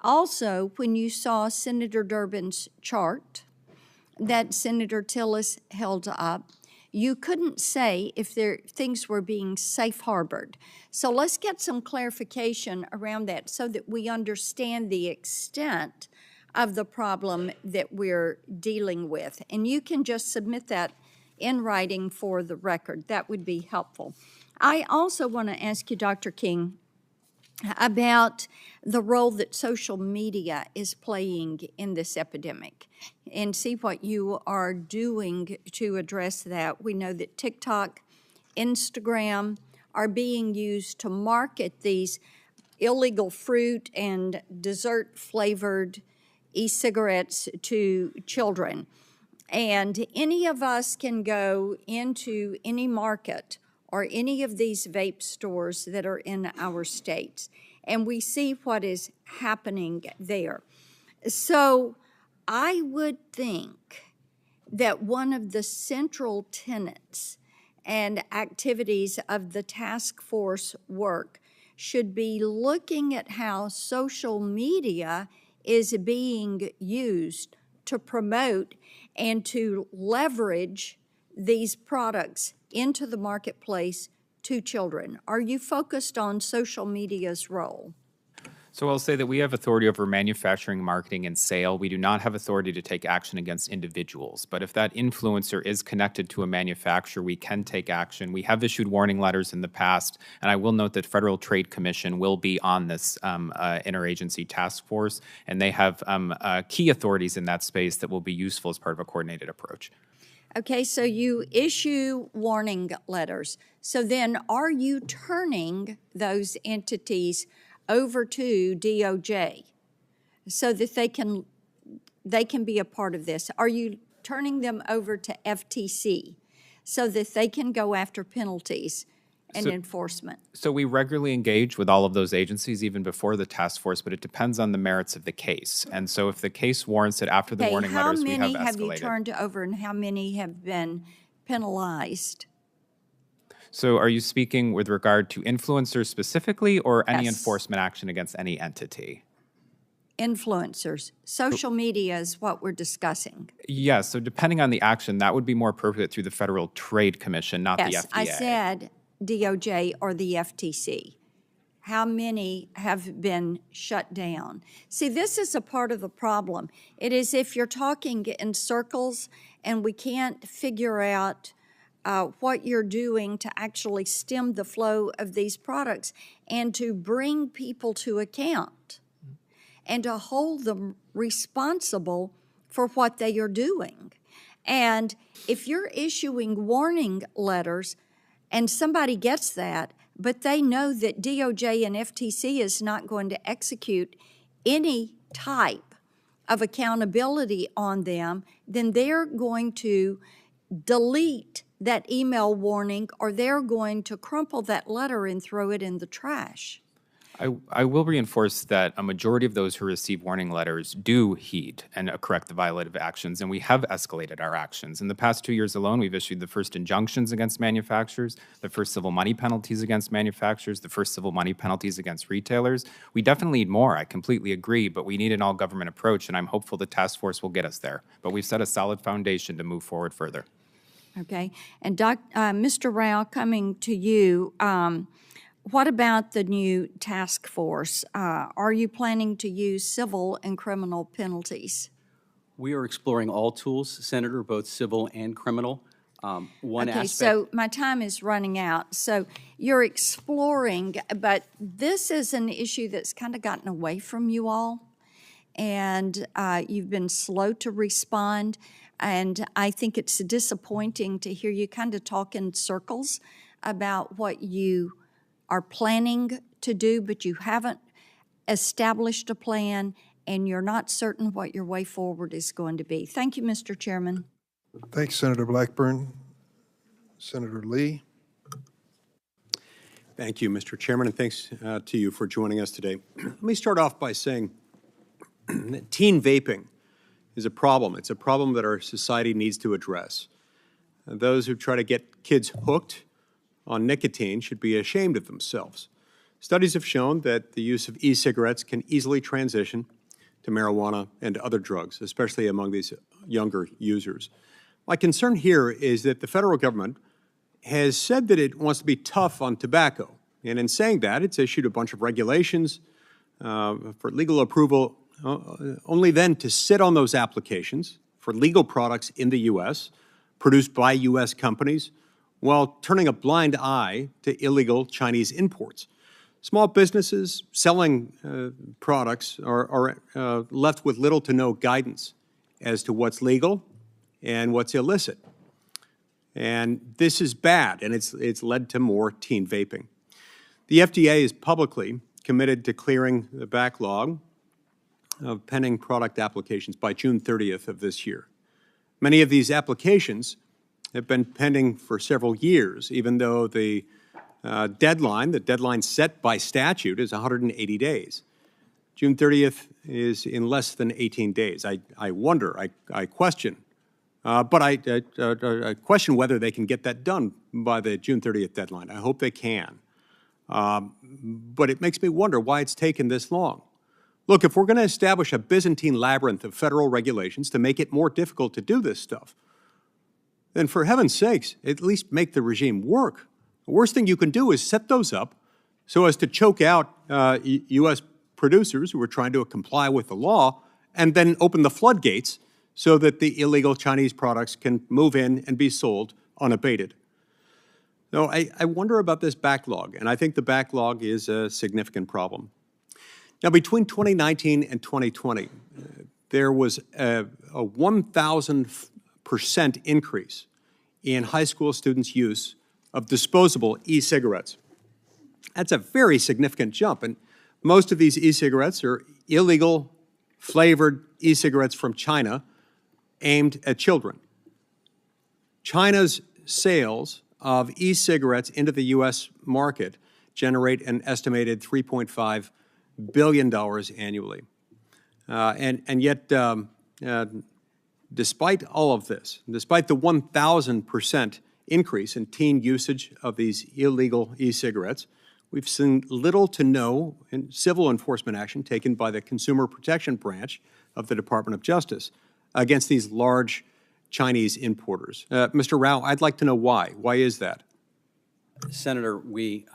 Also, when you saw Senator Durbin's chart that Senator Tillis held up, you couldn't say if things were being safe harbored. So let's get some clarification around that so that we understand the extent of the problem that we're dealing with. And you can just submit that in writing for the record. That would be helpful. I also want to ask you, Dr. King, about the role that social media is playing in this epidemic and see what you are doing to address that. We know that TikTok, Instagram are being used to market these illegal fruit and dessert-flavored e-cigarettes to children. And any of us can go into any market or any of these vape stores that are in our states, and we see what is happening there. So I would think that one of the central tenets and activities of the task force work should be looking at how social media is being used to promote and to leverage these products into the marketplace to children. Are you focused on social media's role? So I'll say that we have authority over manufacturing, marketing, and sale. We do not have authority to take action against individuals. But if that influencer is connected to a manufacturer, we can take action. We have issued warning letters in the past, and I will note that Federal Trade Commission will be on this interagency task force, and they have key authorities in that space that will be useful as part of a coordinated approach. Okay, so you issue warning letters. So then are you turning those entities over to DOJ so that they can be a part of this? Are you turning them over to FTC so that they can go after penalties and enforcement? So we regularly engage with all of those agencies even before the task force, but it depends on the merits of the case. And so if the case warrants it after the warning letters, we have escalated. How many have you turned over and how many have been penalized? So are you speaking with regard to influencers specifically or any Yes. enforcement action against any entity? Influencers. Social media is what we're discussing. Yes, so depending on the action, that would be more appropriate through the Federal Trade Commission, not the Yes, FDA. I said DOJ or the FTC. How many have been shut down? See, this is a part of the problem. It is if you're talking in circles and we can't figure out what you're doing to actually stem the flow of these products and to bring people to account and to hold them responsible for what they are doing. And if you're issuing warning letters and somebody gets that, but they know that DOJ and FTC is not going to execute any type of accountability on them, then they're going to delete that email warning or they're going to crumple that letter and throw it in the trash. I will reinforce that a majority of those who receive warning letters do heed and correct the violative actions, and we have escalated our actions. In the past 2 years alone, we've issued the first injunctions against manufacturers, the first civil money penalties against manufacturers, the first civil money penalties against retailers. We definitely need more, I completely agree, but we need an all-government approach, and I'm hopeful the task force will get us there. But we've set a solid foundation to move forward further. Okay, and Mr. Rao, coming to you, what about the new task force? Are you planning to use civil and criminal penalties? We are exploring all tools, Senator, both civil and criminal. One Okay, aspect. so my time is running out. So you're exploring, but this is an issue that's kind of gotten away from you all, and you've been slow to respond. And I think it's disappointing to hear you kind of talk in circles about what you are planning to do, but you haven't established a plan and you're not certain what your way forward is going to be. Thank you, Mr. Chairman. Thanks, Senator Blackburn. Senator Lee. Thank you, Mr. Chairman, and thanks to you for joining us today. Let me start off by saying that teen vaping is a problem. It's a problem that our society needs to address. Those who try to get kids hooked on nicotine should be ashamed of themselves. Studies have shown that the use of e-cigarettes can easily transition to marijuana and other drugs, especially among these younger users. My concern here is that the federal government has said that it wants to be tough on tobacco. And in saying that, it's issued a bunch of regulations for legal approval, only then to sit on those applications for legal products in the U.S., produced by U.S. companies, while turning a blind eye to illegal Chinese imports. Small businesses selling products are left with little to no guidance as to what's legal and what's illicit. And this is bad, and it's led to more teen vaping. The FDA is publicly committed to clearing the backlog of pending product applications by June 30th of this year. Many of these applications have been pending for several years, even though the deadline set by statute is 180 days. June 30th is in less than 18 days. I wonder, I question, but I question whether they can get that done by the June 30th deadline. I hope they can. But it makes me wonder why it's taken this long. Look, if we're going to establish a Byzantine labyrinth of federal regulations to make it more difficult to do this stuff, then for heaven's sakes, at least make the regime work. The worst thing you can do is set those up so as to choke out U.S. producers who are trying to comply with the law, and then open the floodgates so that the illegal Chinese products can move in and be sold unabated. So I wonder about this backlog, and I think the backlog is a significant problem. Now, between 2019 and 2020, there was a 1,000% increase in high school students' use of disposable e-cigarettes. That's a very significant jump, and most of these e-cigarettes are illegal flavored e-cigarettes from China aimed at children. China's sales of e-cigarettes into the U.S. market generate an estimated $3.5 billion annually. And yet, despite all of this, despite the 1,000% increase in teen usage of these illegal e-cigarettes, we've seen little to no civil enforcement action taken by the Consumer Protection Branch of the Department of Justice against these large Chinese importers. Mr. Rao, I'd like to know why. Why is that? Senator, we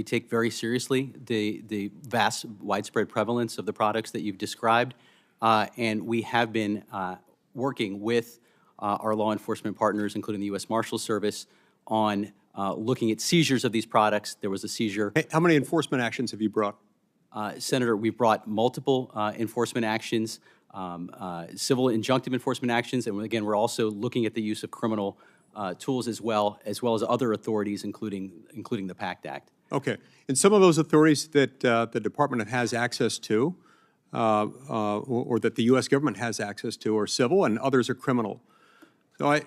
take very seriously the vast, widespread prevalence of the products that you've described, and we have been working with our law enforcement partners, including the U.S. Marshals Service, on looking at seizures of these products. There was a seizure. Hey, how many enforcement actions have you brought? Senator, we've brought multiple enforcement actions, civil injunctive enforcement actions, and again, we're also looking at the use of criminal tools as well as other authorities, including the PACT Act. Okay. And some of those authorities that the department has access to, or that the U.S. government has access to, are civil, and others are criminal. So I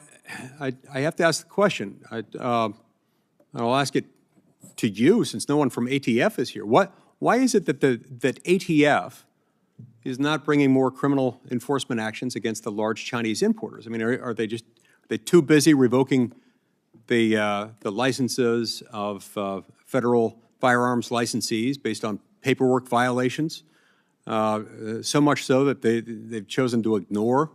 have to ask the question. I'll ask it to you, since no one from ATF is here. Why is it that that ATF is not bringing more criminal enforcement actions against the large Chinese importers? I mean, are they too busy revoking the licenses of federal firearms licensees based on paperwork violations? So much so that they've chosen to ignore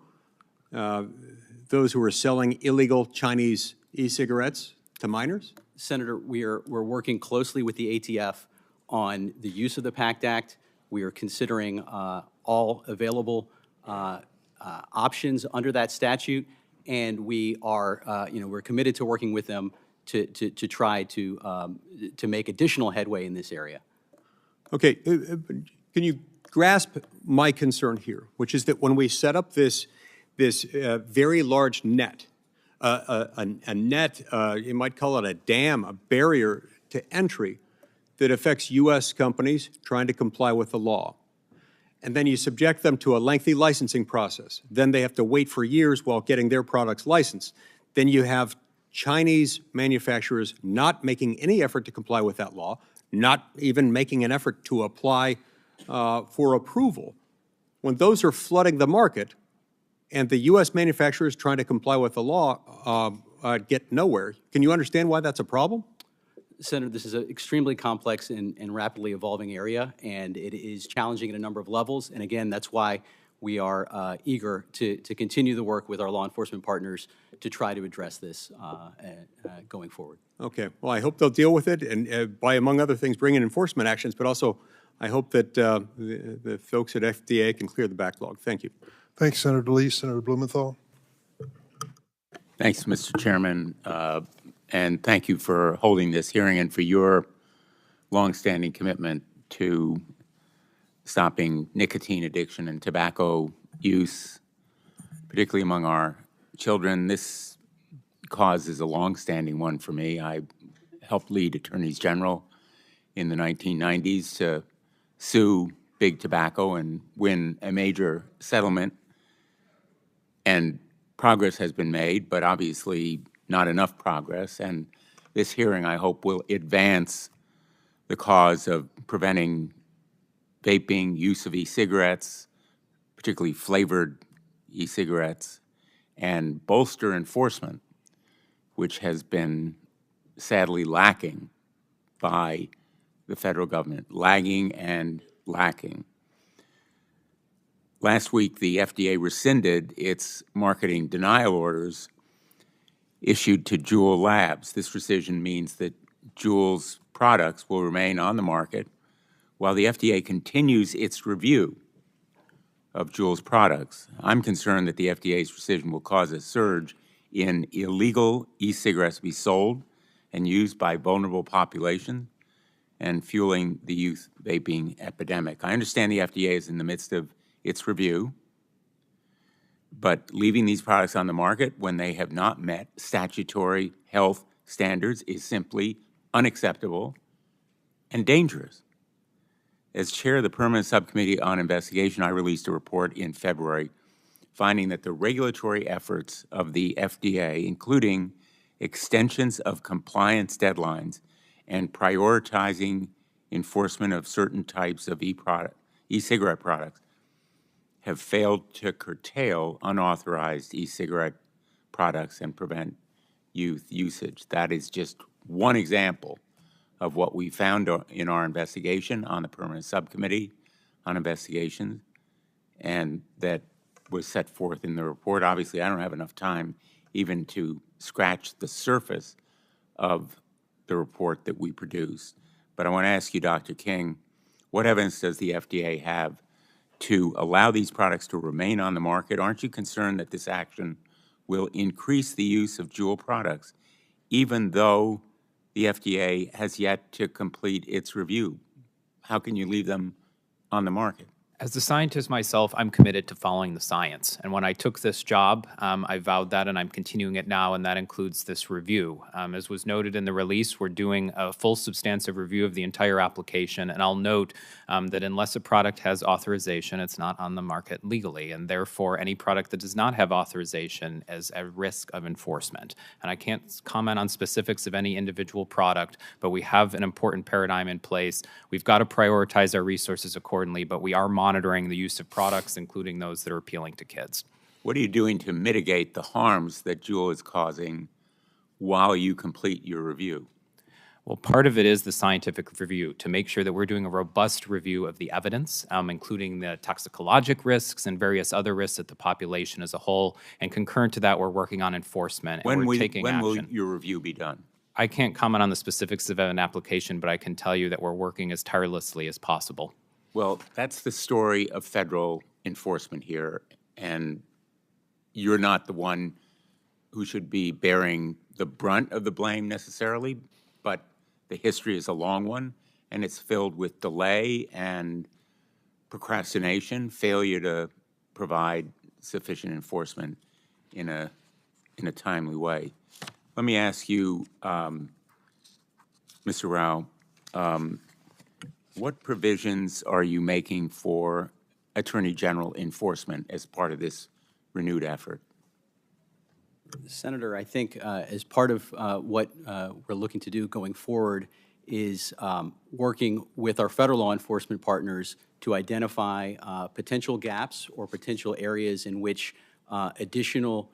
those who are selling illegal Chinese e-cigarettes to minors? Senator, we're working closely with the ATF on the use of the PACT Act. We are considering all available options under that statute, and we are, we're committed to working with them to try to make additional headway in this area. Okay, can you grasp my concern here, which is that when we set up this very large net, a net, you might call it a dam, a barrier to entry that affects U.S. companies trying to comply with the law, and then you subject them to a lengthy licensing process. Then they have to wait for years while getting their products licensed. Then you have Chinese manufacturers not making any effort to comply with that law, not even making an effort to apply for approval. When those are flooding the market and the U.S. manufacturers trying to comply with the law get nowhere, can you understand why that's a problem? Senator, this is an extremely complex and rapidly evolving area, and it is challenging at a number of levels. And again, that's why we are eager to continue the work with our law enforcement partners to try to address this going forward. Okay. Well, I hope they'll deal with it, and by, among other things, bring in enforcement actions, but also I hope that the folks at FDA can clear the backlog. Thank you. Thanks, Senator DeLeese. Senator Blumenthal. Thanks, Mr. Chairman, and thank you for holding this hearing and for your longstanding commitment to stopping nicotine addiction and tobacco use, particularly among our children. This cause is a longstanding one for me. I helped lead attorneys general in the 1990s to sue Big Tobacco and win a major settlement. And progress has been made, but obviously not enough progress. And this hearing, I hope, will advance the cause of preventing vaping, use of e-cigarettes, particularly flavored e-cigarettes, and bolster enforcement, which has been sadly lacking by the federal government, lagging and lacking. Last week, the FDA rescinded its marketing denial orders issued to Juul Labs. This rescission means that Juul's products will remain on the market while the FDA continues its review of Juul's products. I'm concerned that the FDA's rescission will cause a surge in illegal e-cigarettes to be sold and used by vulnerable populations and fueling the youth vaping epidemic. I understand the FDA is in the midst of its review, but leaving these products on the market when they have not met statutory health standards is simply unacceptable and dangerous. As chair of the Permanent Subcommittee on Investigation, I released a report in February finding that the regulatory efforts of the FDA, including extensions of compliance deadlines and prioritizing enforcement of certain types of e-cigarette products, have failed to curtail unauthorized e-cigarette products and prevent youth usage. That is just one example of what we found in our investigation on the Permanent Subcommittee on Investigations, and that was set forth in the report. Obviously, I don't have enough time even to scratch the surface of the report that we produced. But I want to ask you, Dr. King, what evidence does the FDA have to allow these products to remain on the market? Aren't you concerned that this action will increase the use of Juul products, even though the FDA has yet to complete its review? How can you leave them on the market? As a scientist myself, I'm committed to following the science. And when I took this job, I vowed that, and I'm continuing it now, and that includes this review. As was noted in the release, we're doing a full substantive review of the entire application, and I'll note that unless a product has authorization, it's not on the market legally, and therefore any product that does not have authorization is at risk of enforcement. And I can't comment on specifics of any individual product, but we have an important paradigm in place. We've got to prioritize our resources accordingly, but we are monitoring the use of products, including those that are appealing to kids. What are you doing to mitigate the harms that Juul is causing while you complete your review? Well, part of it is the scientific review, to make sure that we're doing a robust review of the evidence, including the toxicologic risks and various other risks of the population as a whole. And concurrent to that, we're working on enforcement, and we're taking action. When will your review be done? I can't comment on the specifics of an application, but I can tell you that we're working as tirelessly as possible. Well, that's the story of federal enforcement here, and you're not the one who should be bearing the brunt of the blame necessarily, but the history is a long one, and it's filled with delay and procrastination, failure to provide sufficient enforcement in a timely way. Let me ask you, Mr. Rao, what provisions are you making for Attorney General enforcement as part of this renewed effort? Senator, I think as part of what we're looking to do going forward is working with our federal law enforcement partners to identify potential gaps or potential areas in which additional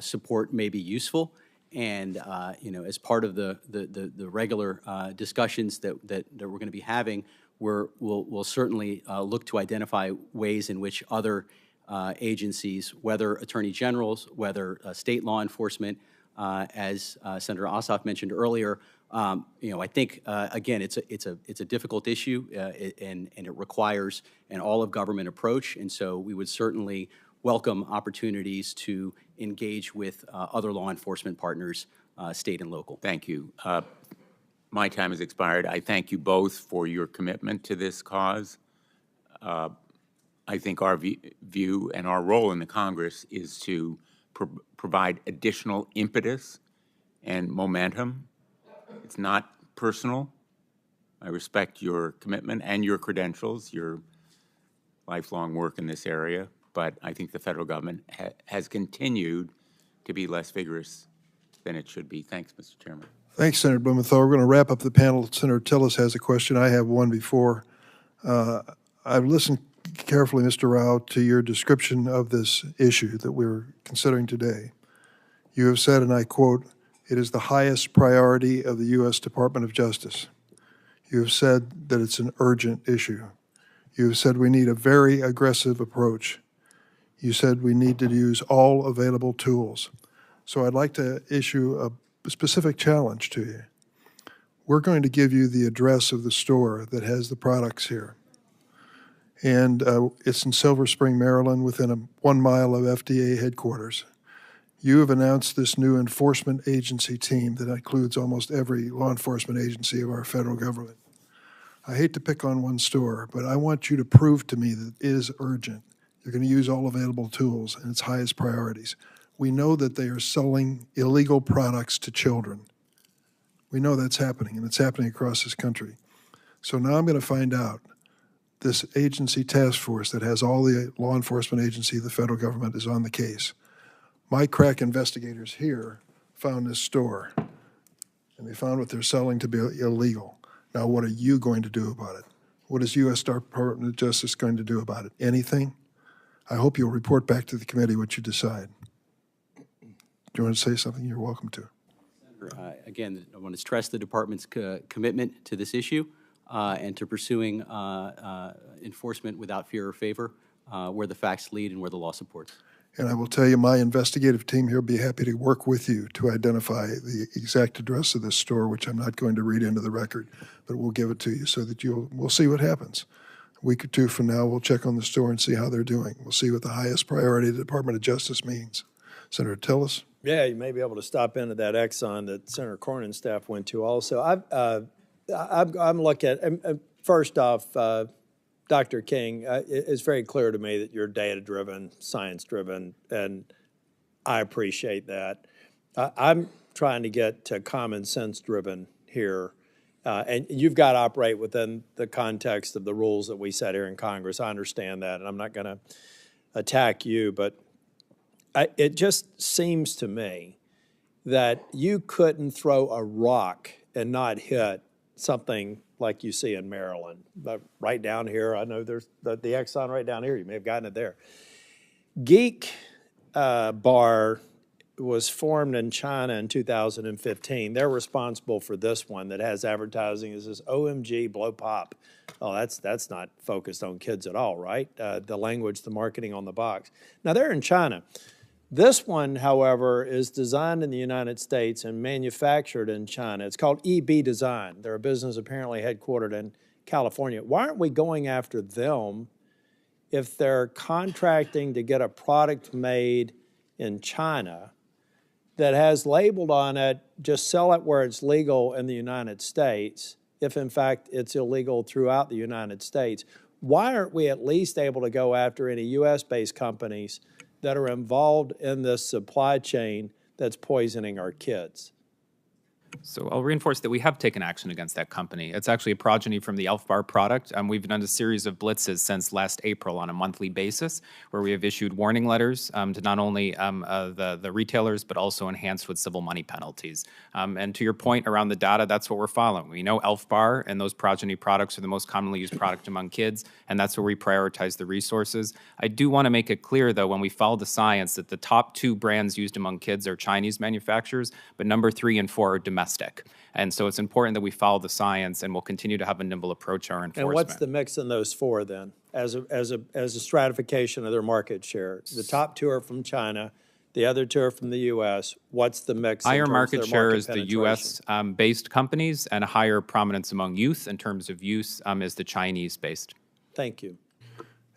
support may be useful. And as part of the regular discussions that we're going to be having, we'll certainly look to identify ways in which other agencies, whether attorney generals, whether state law enforcement, as Senator Ossoff mentioned earlier. I think again, it's a difficult issue, and it requires an all-of-government approach. And so we would certainly welcome opportunities to engage with other law enforcement partners, state and local. Thank you. my time has expired. I thank you both for your commitment to this cause. I think our view and our role in the Congress is to provide additional impetus and momentum. It's not personal. I respect your commitment and your credentials, your lifelong work in this area, but I think the federal government has continued to be less vigorous than it should be. Thanks, Mr. Chairman. Thanks, Senator Blumenthal. We're going to wrap up the panel. Senator Tillis has a question. I have one before. I've listened carefully, Mr. Rao, to your description of this issue that we're considering today. You have said, and I quote, "It is the highest priority of the U.S. Department of Justice." You have said that it's an urgent issue. You have said we need a very aggressive approach. You said we need to use all available tools. So I'd like to issue a specific challenge to you. We're going to give you the address of the store that has the products here. And it's in Silver Spring, Maryland, within 1 mile of FDA headquarters. You have announced this new enforcement agency team that includes almost every law enforcement agency of our federal government. I hate to pick on one store, but I want you to prove to me that it is urgent. You're going to use all available tools and its highest priorities. We know that they are selling illegal products to children. We know that's happening, and it's happening across this country. So now I'm going to find out. This agency task force that has all the law enforcement agency of the federal government is on the case. My crack investigators here found this store, and they found what they're selling to be illegal. Now, what are you going to do about it? What is U.S. Department of Justice going to do about it? Anything? I hope you'll report back to the committee what you decide. Do you want to say something? You're welcome to. Again, I want to stress the department's commitment to this issue and to pursuing enforcement without fear or favor where the facts lead and where the law supports. And I will tell you, my investigative team here will be happy to work with you to identify the exact address of this store, which I'm not going to read into the record, but we'll give it to you so that we'll see what happens. A week or two from now, we'll check on the store and see how they're doing. We'll see what the highest priority of the Department of Justice means. Senator Tillis? Yeah, you may be able to stop into that Exxon that Senator Cornyn's staff went to also. I'm looking at, first off, Dr. King, it's very clear to me that you're data-driven, science-driven, and I appreciate that. I'm trying to get to common sense-driven here, and you've got to operate within the context of the rules that we set here in Congress. I understand that, and I'm not going to attack you, but it just seems to me that you couldn't throw a rock and not hit something like you see in Maryland. But right down here, I know there's the Exxon right down here. You may have gotten it there. Geek Bar was formed in China in 2015. They're responsible for this one that has advertising. It says OMG Blow Pop. Oh, that's not focused on kids at all, right? The language, the marketing on the box. Now, they're in China. This one, however, is designed in the United States and manufactured in China. It's called EB Design. They're a business apparently headquartered in California. Why aren't we going after them if they're contracting to get a product made in China that has labeled on it, just sell it where it's legal in the United States, if in fact it's illegal throughout the United States? Why aren't we at least able to go after any U.S.-based companies that are involved in this supply chain that's poisoning our kids? So I'll reinforce that we have taken action against that company. It's actually a progeny from the Elf Bar product. We've done a series of blitzes since last April on a monthly basis where we have issued warning letters to not only the retailers, but also enhanced with civil money penalties. And to your point around the data, that's what we're following. We know Elf Bar and those progeny products are the most commonly used product among kids, and that's where we prioritize the resources. I do want to make it clear, though, when we follow the science, that the top 2 brands used among kids are Chinese manufacturers, but number 3 and 4 are domestic. And so it's important that we follow the science, and we'll continue to have a nimble approach to our enforcement. And what's the mix in those 4 then, as a stratification of their market share? The top 2 are from China, the other 2 are from the U.S. What's the mix? Higher market share is the U.S. Based companies, and a higher prominence among youth in terms of use is the Chinese based. Thank you.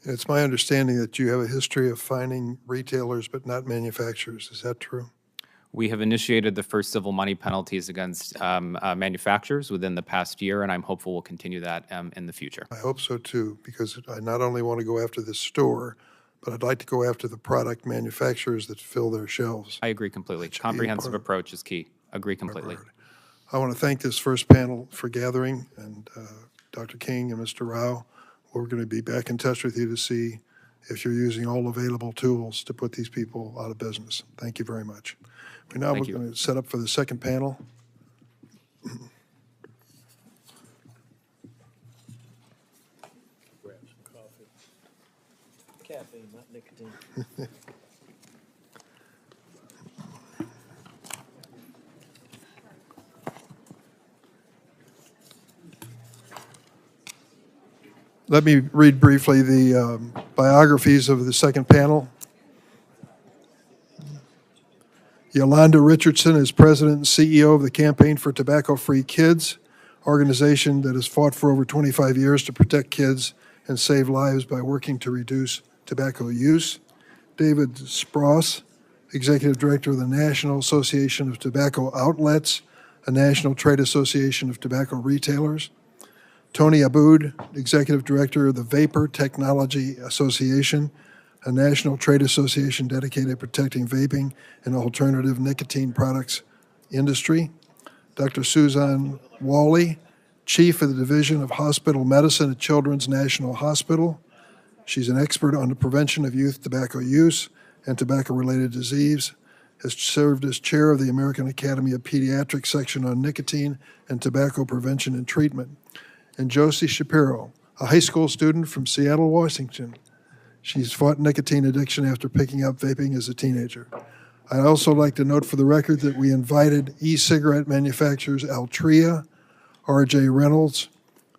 It's my understanding that you have a history of finding retailers but not manufacturers. Is that true? We have initiated the first civil money penalties against manufacturers within the past year, and I'm hopeful we'll continue that in the future. I hope so too, because I not only want to go after the store, but I'd like to go after the product manufacturers that fill their shelves. I agree completely. That should be Comprehensive part of- approach is key. Agree completely. I want to thank this first panel for gathering, and Dr. King and Mr. Rao. We're going to be back in touch with you to see if you're using all available tools to put these people out of business. Thank you very much. Now Thank we're you. going to set up for the second panel. Grab some coffee. Caffeine, not nicotine. Let me read briefly the biographies of the second panel. Yolanda Richardson is President and CEO of the Campaign for Tobacco-Free Kids, organization that has fought for over 25 years to protect kids and save lives by working to reduce tobacco use. David Spross, Executive Director of the National Association of Tobacco Outlets, a national trade association of tobacco retailers. Tony Aboud, Executive Director of the Vapor Technology Association, a national trade association dedicated to protecting vaping and alternative nicotine products industry. Dr. Suzanne Wally, Chief of the Division of Hospital Medicine at Children's National Hospital. She's an expert on the prevention of youth tobacco use and tobacco-related disease, has served as chair of the American Academy of Pediatric section on nicotine and tobacco prevention and treatment. And Josie Shapiro, a high school student from Seattle, Washington. She's fought nicotine addiction after picking up vaping as a teenager. I'd also like to note for the record that we invited e-cigarette manufacturers Altria, R.J. Reynolds,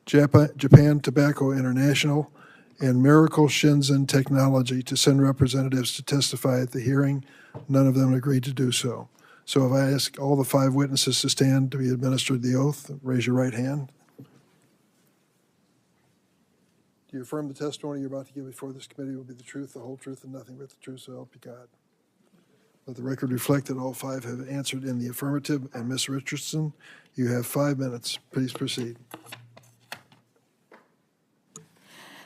Japan Tobacco International, and Miracle Shenzhen Technology to send representatives to testify at the hearing. None of them agreed to do so. So if I ask all the 5 witnesses to stand to be administered the oath, raise your right hand. Do you affirm the testimony you're about to give before this committee will be the truth, the whole truth, and nothing but the truth, so help you God? Let the record reflect that all 5 have answered in the affirmative. And Ms. Richardson, you have 5 minutes. Please proceed.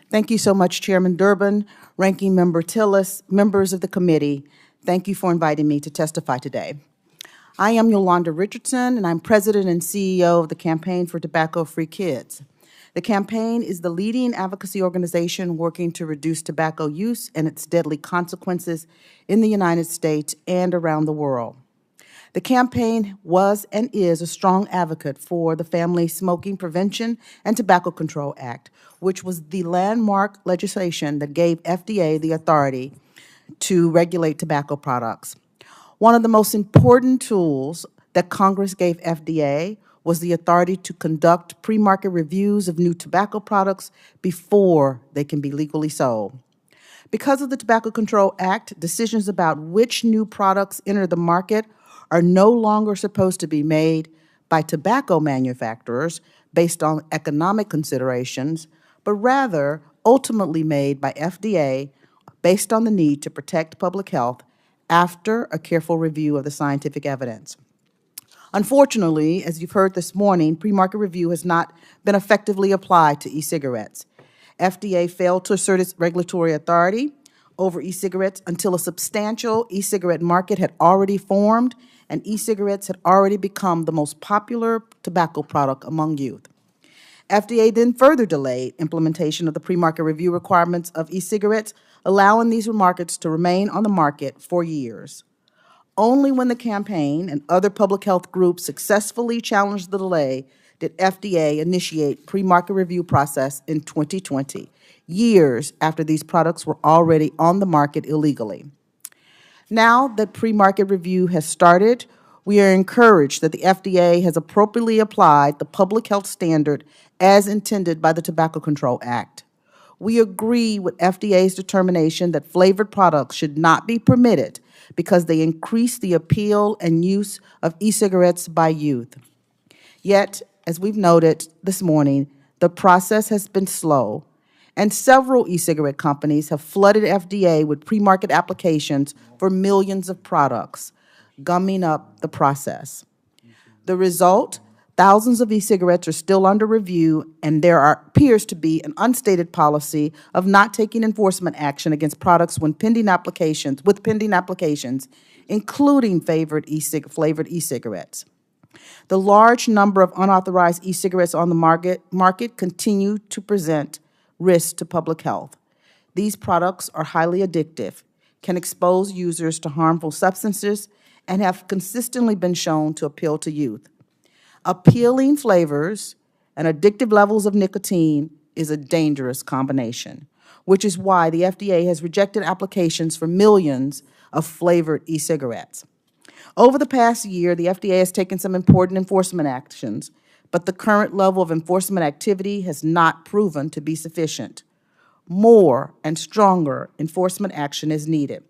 Thank you so much, Chairman Durbin, Ranking Member Tillis, members of the committee. Thank you for inviting me to testify today. I am Yolanda Richardson, and I'm President and CEO of the Campaign for Tobacco-Free Kids. The campaign is the leading advocacy organization working to reduce tobacco use and its deadly consequences in the United States and around the world. The campaign was and is a strong advocate for the Family Smoking Prevention and Tobacco Control Act, which was the landmark legislation that gave FDA the authority to regulate tobacco products. One of the most important tools that Congress gave FDA was the authority to conduct pre-market reviews of new tobacco products before they can be legally sold. Because of the Tobacco Control Act, decisions about which new products enter the market are no longer supposed to be made by tobacco manufacturers based on economic considerations, but rather ultimately made by FDA based on the need to protect public health after a careful review of the scientific evidence. Unfortunately, as you've heard this morning, pre-market review has not been effectively applied to e-cigarettes. FDA failed to assert its regulatory authority over e-cigarettes until a substantial e-cigarette market had already formed and e-cigarettes had already become the most popular tobacco product among youth. FDA then further delayed implementation of the pre-market review requirements of e-cigarettes, allowing these markets to remain on the market for years. Only when the campaign and other public health groups successfully challenged the delay did FDA initiate pre-market review process in 2020, years after these products were already on the market illegally. Now that pre-market review has started, we are encouraged that the FDA has appropriately applied the public health standard as intended by the Tobacco Control Act. We agree with FDA's determination that flavored products should not be permitted because they increase the appeal and use of e-cigarettes by youth. Yet, as we've noted this morning, the process has been slow, and several e-cigarette companies have flooded FDA with pre-market applications for millions of products. gumming up the process. The result, thousands of e-cigarettes are still under review, and there appears to be an unstated policy of not taking enforcement action against products with pending applications, including flavored e-cigarettes. The large number of unauthorized e-cigarettes on the market continue to present risks to public health. These products are highly addictive, can expose users to harmful substances, and have consistently been shown to appeal to youth. Appealing flavors and addictive levels of nicotine is a dangerous combination, which is why the FDA has rejected applications for millions of flavored e-cigarettes. Over the past year, the FDA has taken some important enforcement actions, but the current level of enforcement activity has not proven to be sufficient. More and stronger enforcement action is needed.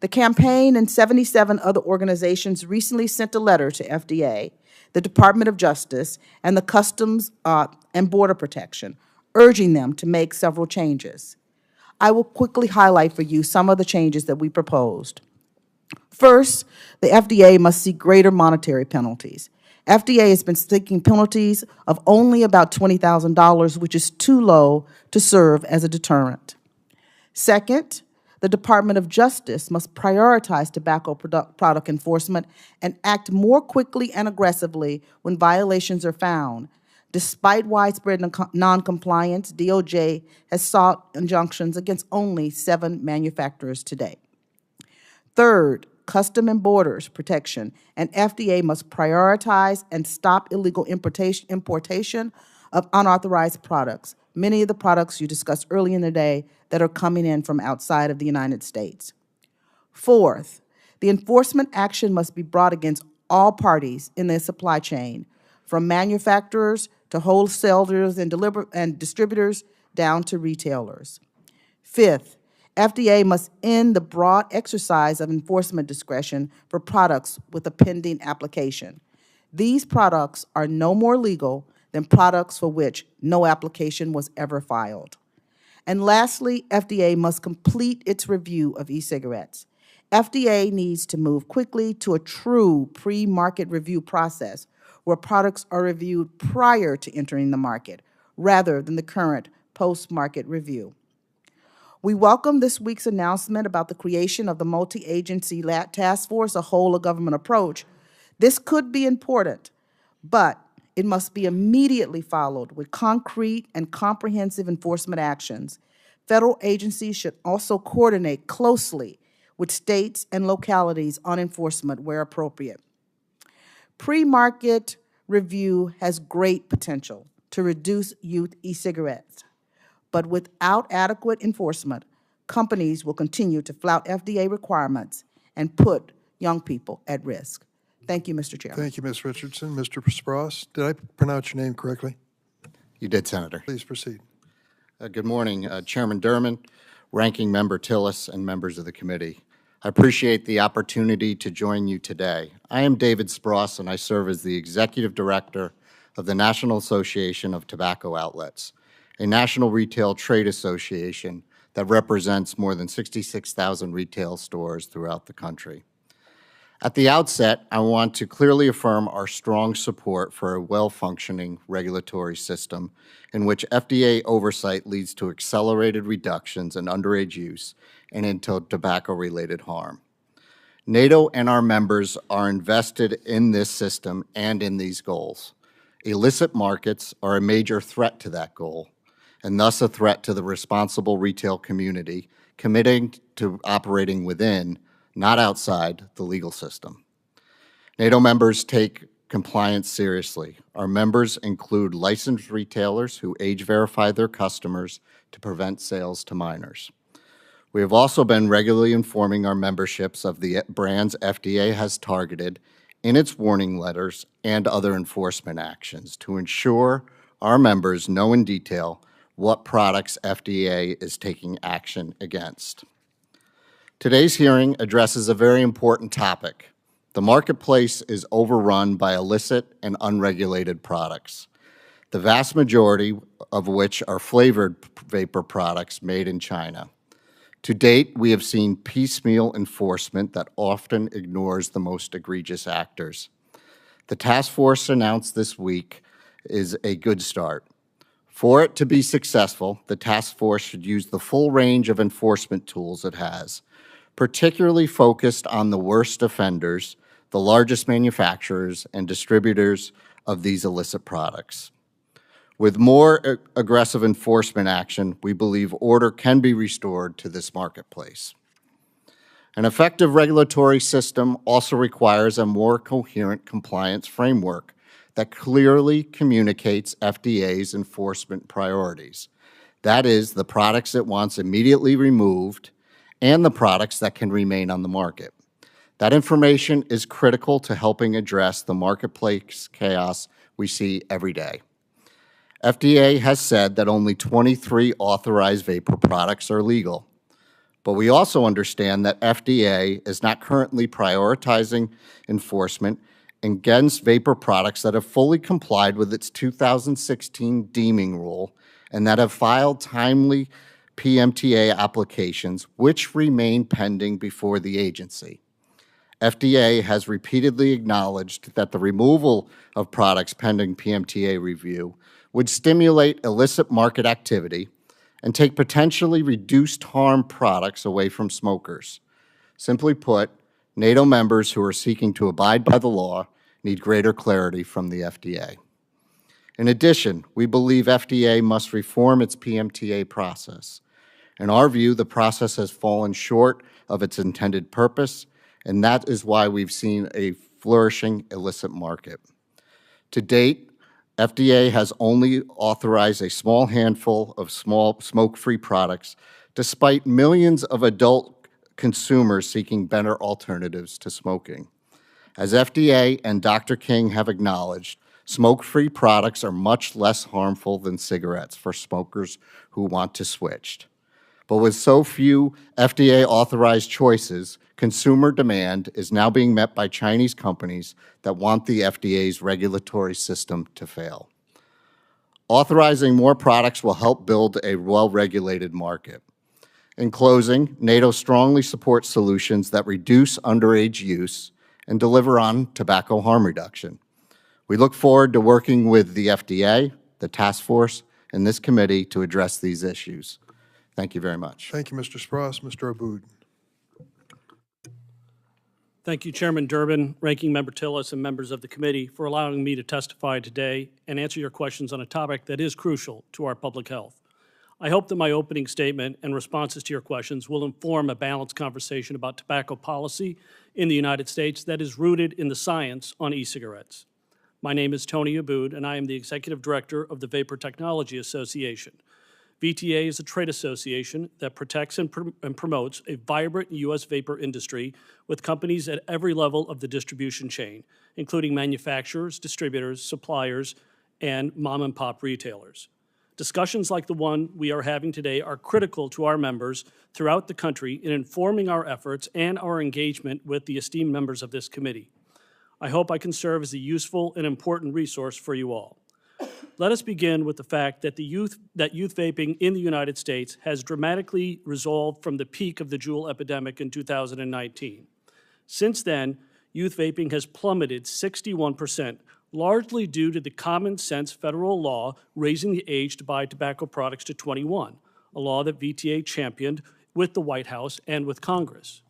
The campaign and 77 other organizations recently sent a letter to FDA, the Department of Justice, and the Customs and Border Protection, urging them to make several changes. I will quickly highlight for you some of the changes that we proposed. First, the FDA must seek greater monetary penalties. FDA has been seeking penalties of only about $20,000, which is too low to serve as a deterrent. Second, the Department of Justice must prioritize tobacco product enforcement and act more quickly and aggressively when violations are found. Despite widespread noncompliance, DOJ has sought injunctions against only 7 manufacturers to date. Third, Customs and Borders Protection and FDA must prioritize and stop illegal importation of unauthorized products, many of the products you discussed earlier in the day that are coming in from outside of the United States. Fourth, the enforcement action must be brought against all parties in the supply chain, from manufacturers to wholesalers and distributors down to retailers. Fifth, FDA must end the broad exercise of enforcement discretion for products with a pending application. These products are no more legal than products for which no application was ever filed. And lastly, FDA must complete its review of e-cigarettes. FDA needs to move quickly to a true pre-market review process where products are reviewed prior to entering the market, rather than the current post-market review. We welcome this week's announcement about the creation of the multi-agency task force, a whole-of-government approach. This could be important, but it must be immediately followed with concrete and comprehensive enforcement actions. Federal agencies should also coordinate closely with states and localities on enforcement where appropriate. Pre-market review has great potential to reduce youth e-cigarettes. But without adequate enforcement, companies will continue to flout FDA requirements and put young people at risk. Thank you, Mr. Chairman. Thank you, Ms. Richardson. Mr. Spross, did I pronounce your name correctly? You did, Senator. Please proceed. Good morning, Chairman Durman, Ranking Member Tillis, and members of the committee. I appreciate the opportunity to join you today. I am David Spross, and I serve as the Executive Director of the National Association of Tobacco Outlets, a national retail trade association that represents more than 66,000 retail stores throughout the country. At the outset, I want to clearly affirm our strong support for a well-functioning regulatory system in which FDA oversight leads to accelerated reductions in underage use and into tobacco-related harm. NATO and our members are invested in this system and in these goals. Illicit markets are a major threat to that goal, and thus a threat to the responsible retail community committing to operating within, not outside, the legal system. NATO members take compliance seriously. Our members include licensed retailers who age verify their customers to prevent sales to minors. We have also been regularly informing our memberships of the brands FDA has targeted in its warning letters and other enforcement actions to ensure our members know in detail what products FDA is taking action against. Today's hearing addresses a very important topic. The marketplace is overrun by illicit and unregulated products, the vast majority of which are flavored vapor products made in China. To date, we have seen piecemeal enforcement that often ignores the most egregious actors. The task force announced this week is a good start. For it to be successful, the task force should use the full range of enforcement tools it has, particularly focused on the worst offenders, the largest manufacturers and distributors of these illicit products. With more aggressive enforcement action, we believe order can be restored to this marketplace. An effective regulatory system also requires a more coherent compliance framework that clearly communicates FDA's enforcement priorities. That is, the products it wants immediately removed and the products that can remain on the market. That information is critical to helping address the marketplace chaos we see every day. FDA has said that only 23 authorized vapor products are legal. But we also understand that FDA is not currently prioritizing enforcement against vapor products that have fully complied with its 2016 deeming rule and that have filed timely PMTA applications, which remain pending before the agency. FDA has repeatedly acknowledged that the removal of products pending PMTA review would stimulate illicit market activity and take potentially reduced harm products away from smokers. Simply put, NATO members who are seeking to abide by the law need greater clarity from the FDA. In addition, we believe FDA must reform its PMTA process. In our view, the process has fallen short of its intended purpose, and that is why we've seen a flourishing illicit market. To date, FDA has only authorized a small handful of small smoke-free products, despite millions of adult consumers seeking better alternatives to smoking. As FDA and Dr. King have acknowledged, smoke-free products are much less harmful than cigarettes for smokers who want to switch. But with so few FDA-authorized choices, consumer demand is now being met by Chinese companies that want the FDA's regulatory system to fail. Authorizing more products will help build a well-regulated market. In closing, NATO strongly supports solutions that reduce underage use and deliver on tobacco harm reduction. We look forward to working with the FDA, the task force, and this committee to address these issues. Thank you very much. Thank you, Mr. Spross. Mr. Aboud. Thank you, Chairman Durbin, Ranking Member Tillis, and members of the committee for allowing me to testify today and answer your questions on a topic that is crucial to our public health. I hope that my opening statement and responses to your questions will inform a balanced conversation about tobacco policy in the United States that is rooted in the science on e-cigarettes. My name is Tony Aboud, and I am the Executive Director of the Vapor Technology Association. VTA is a trade association that protects and promotes a vibrant U.S. vapor industry with companies at every level of the distribution chain, including manufacturers, distributors, suppliers, and mom-and-pop retailers. Discussions like the one we are having today are critical to our members throughout the country in informing our efforts and our engagement with the esteemed members of this committee. I hope I can serve as a useful and important resource for you all. Let us begin with the fact that youth vaping in the United States has dramatically resolved from the peak of the Juul epidemic in 2019. Since then, youth vaping has plummeted 61%, largely due to the common sense federal law raising the age to buy tobacco products to 21, a law that VTA championed with the White House and with Congress.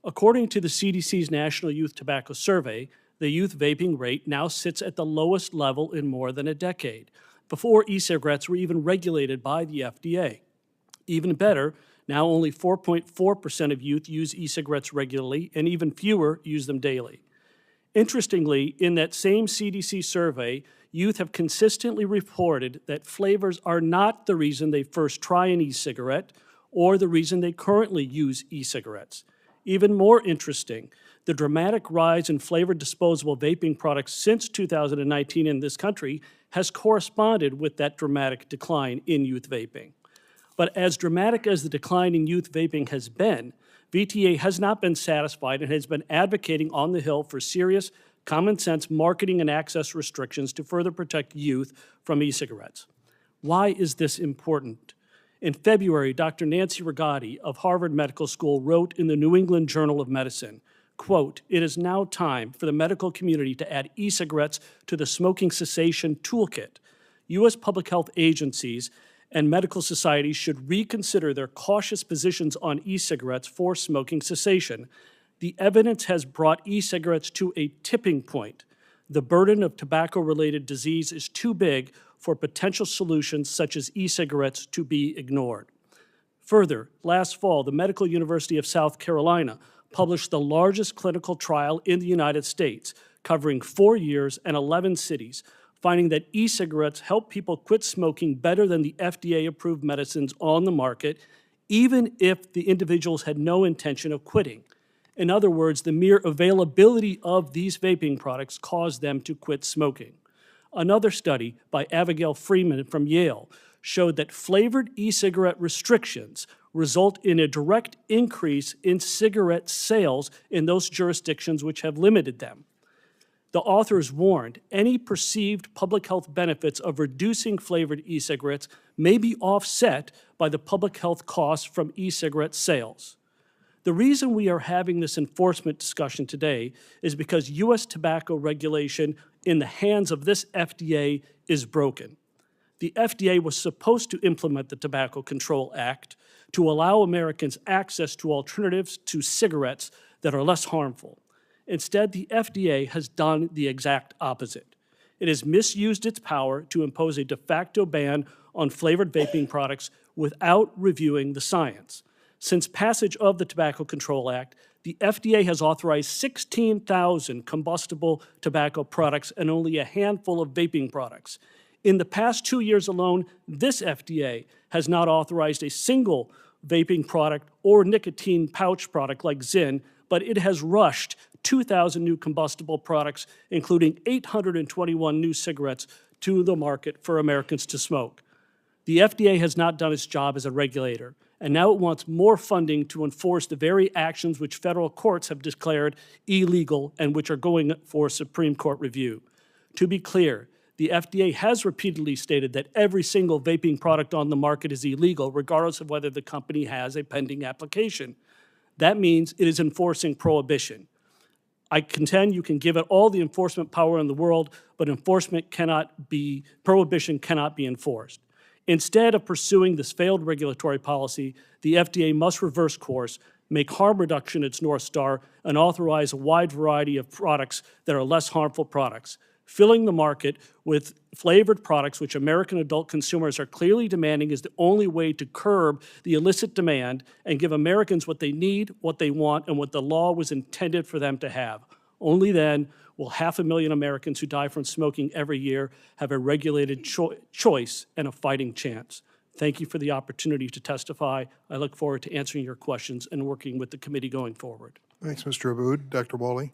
According to the CDC's National Youth Tobacco Survey, the youth vaping rate now sits at the lowest level in more than a decade, before e-cigarettes were even regulated by the FDA. Even better, now only 4.4% of youth use e-cigarettes regularly, and even fewer use them daily. Interestingly, in that same CDC survey, youth have consistently reported that flavors are not the reason they first try an e-cigarette or the reason they currently use e-cigarettes. Even more interesting, the dramatic rise in flavored disposable vaping products since 2019 in this country has corresponded with that dramatic decline in youth vaping. But as dramatic as the decline in youth vaping has been, VTA has not been satisfied and has been advocating on the Hill for serious, common-sense marketing and access restrictions to further protect youth from e-cigarettes. Why is this important? In February, Dr. Nancy Rigotti of Harvard Medical School wrote in the New England Journal of Medicine, quote, "It is now time for the medical community to add e-cigarettes to the smoking cessation toolkit. U.S. public health agencies and medical societies should reconsider their cautious positions on e-cigarettes for smoking cessation. The evidence has brought e-cigarettes to a tipping point. The burden of tobacco-related disease is too big for potential solutions such as e-cigarettes to be ignored." Further, last fall, the Medical University of South Carolina published the largest clinical trial in the United States, covering 4 years and 11 cities, finding that e-cigarettes help people quit smoking better than the FDA-approved medicines on the market, even if the individuals had no intention of quitting. In other words, the mere availability of these vaping products caused them to quit smoking. Another study by Abigail Freeman from Yale showed that flavored e-cigarette restrictions result in a direct increase in cigarette sales in those jurisdictions which have limited them. The authors warned any perceived public health benefits of reducing flavored e-cigarettes may be offset by the public health costs from e-cigarette sales. The reason we are having this enforcement discussion today is because U.S. tobacco regulation in the hands of this FDA is broken. The FDA was supposed to implement the Tobacco Control Act to allow Americans access to alternatives to cigarettes that are less harmful. Instead, the FDA has done the exact opposite. It has misused its power to impose a de facto ban on flavored vaping products without reviewing the science. Since passage of the Tobacco Control Act, the FDA has authorized 16,000 combustible tobacco products and only a handful of vaping products. In the past 2 years alone, this FDA has not authorized a single vaping product or nicotine pouch product like Zyn, but it has rushed 2,000 new combustible products, including 821 new cigarettes, to the market for Americans to smoke. The FDA has not done its job as a regulator, and now it wants more funding to enforce the very actions which federal courts have declared illegal and which are going for Supreme Court review. To be clear, the FDA has repeatedly stated that every single vaping product on the market is illegal, regardless of whether the company has a pending application. That means it is enforcing prohibition. I contend you can give it all the enforcement power in the world, but prohibition cannot be enforced. Instead of pursuing this failed regulatory policy, the FDA must reverse course, make harm reduction its North Star, and authorize a wide variety of products that are less harmful products. Filling the market with flavored products, which American adult consumers are clearly demanding, is the only way to curb the illicit demand and give Americans what they need, what they want, and what the law was intended for them to have. Only then will 500,000 Americans who die from smoking every year have a regulated choice and a fighting chance. Thank you for the opportunity to testify. I look forward to answering your questions and working with the committee going forward. Thanks, Mr. Aboud. Dr. Wally.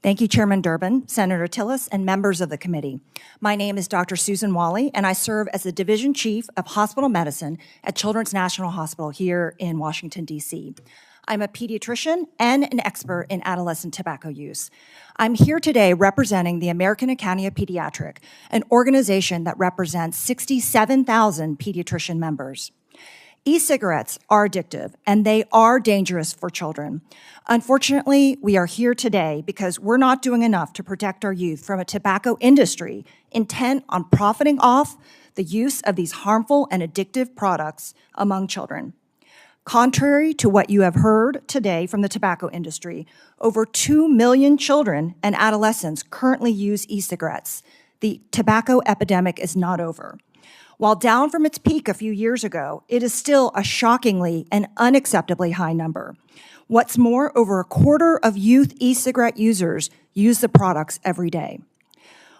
Thank you, Chairman Durbin, Senator Tillis, and members of the committee. My name is Dr. Susan Wally, and I serve as the Division Chief of Hospital Medicine at Children's National Hospital here in Washington, D.C. I'm a pediatrician and an expert in adolescent tobacco use. I'm here today representing the American Academy of Pediatric, an organization that represents 67,000 pediatrician members. E-cigarettes are addictive, and they are dangerous for children. Unfortunately, we are here today because we're not doing enough to protect our youth from a tobacco industry intent on profiting off the use of these harmful and addictive products among children. Contrary to what you have heard today from the tobacco industry, over 2 million children and adolescents currently use e-cigarettes. The tobacco epidemic is not over. While down from its peak a few years ago, it is still a shockingly and unacceptably high number. What's more, over a quarter of youth e-cigarette users use the products every day.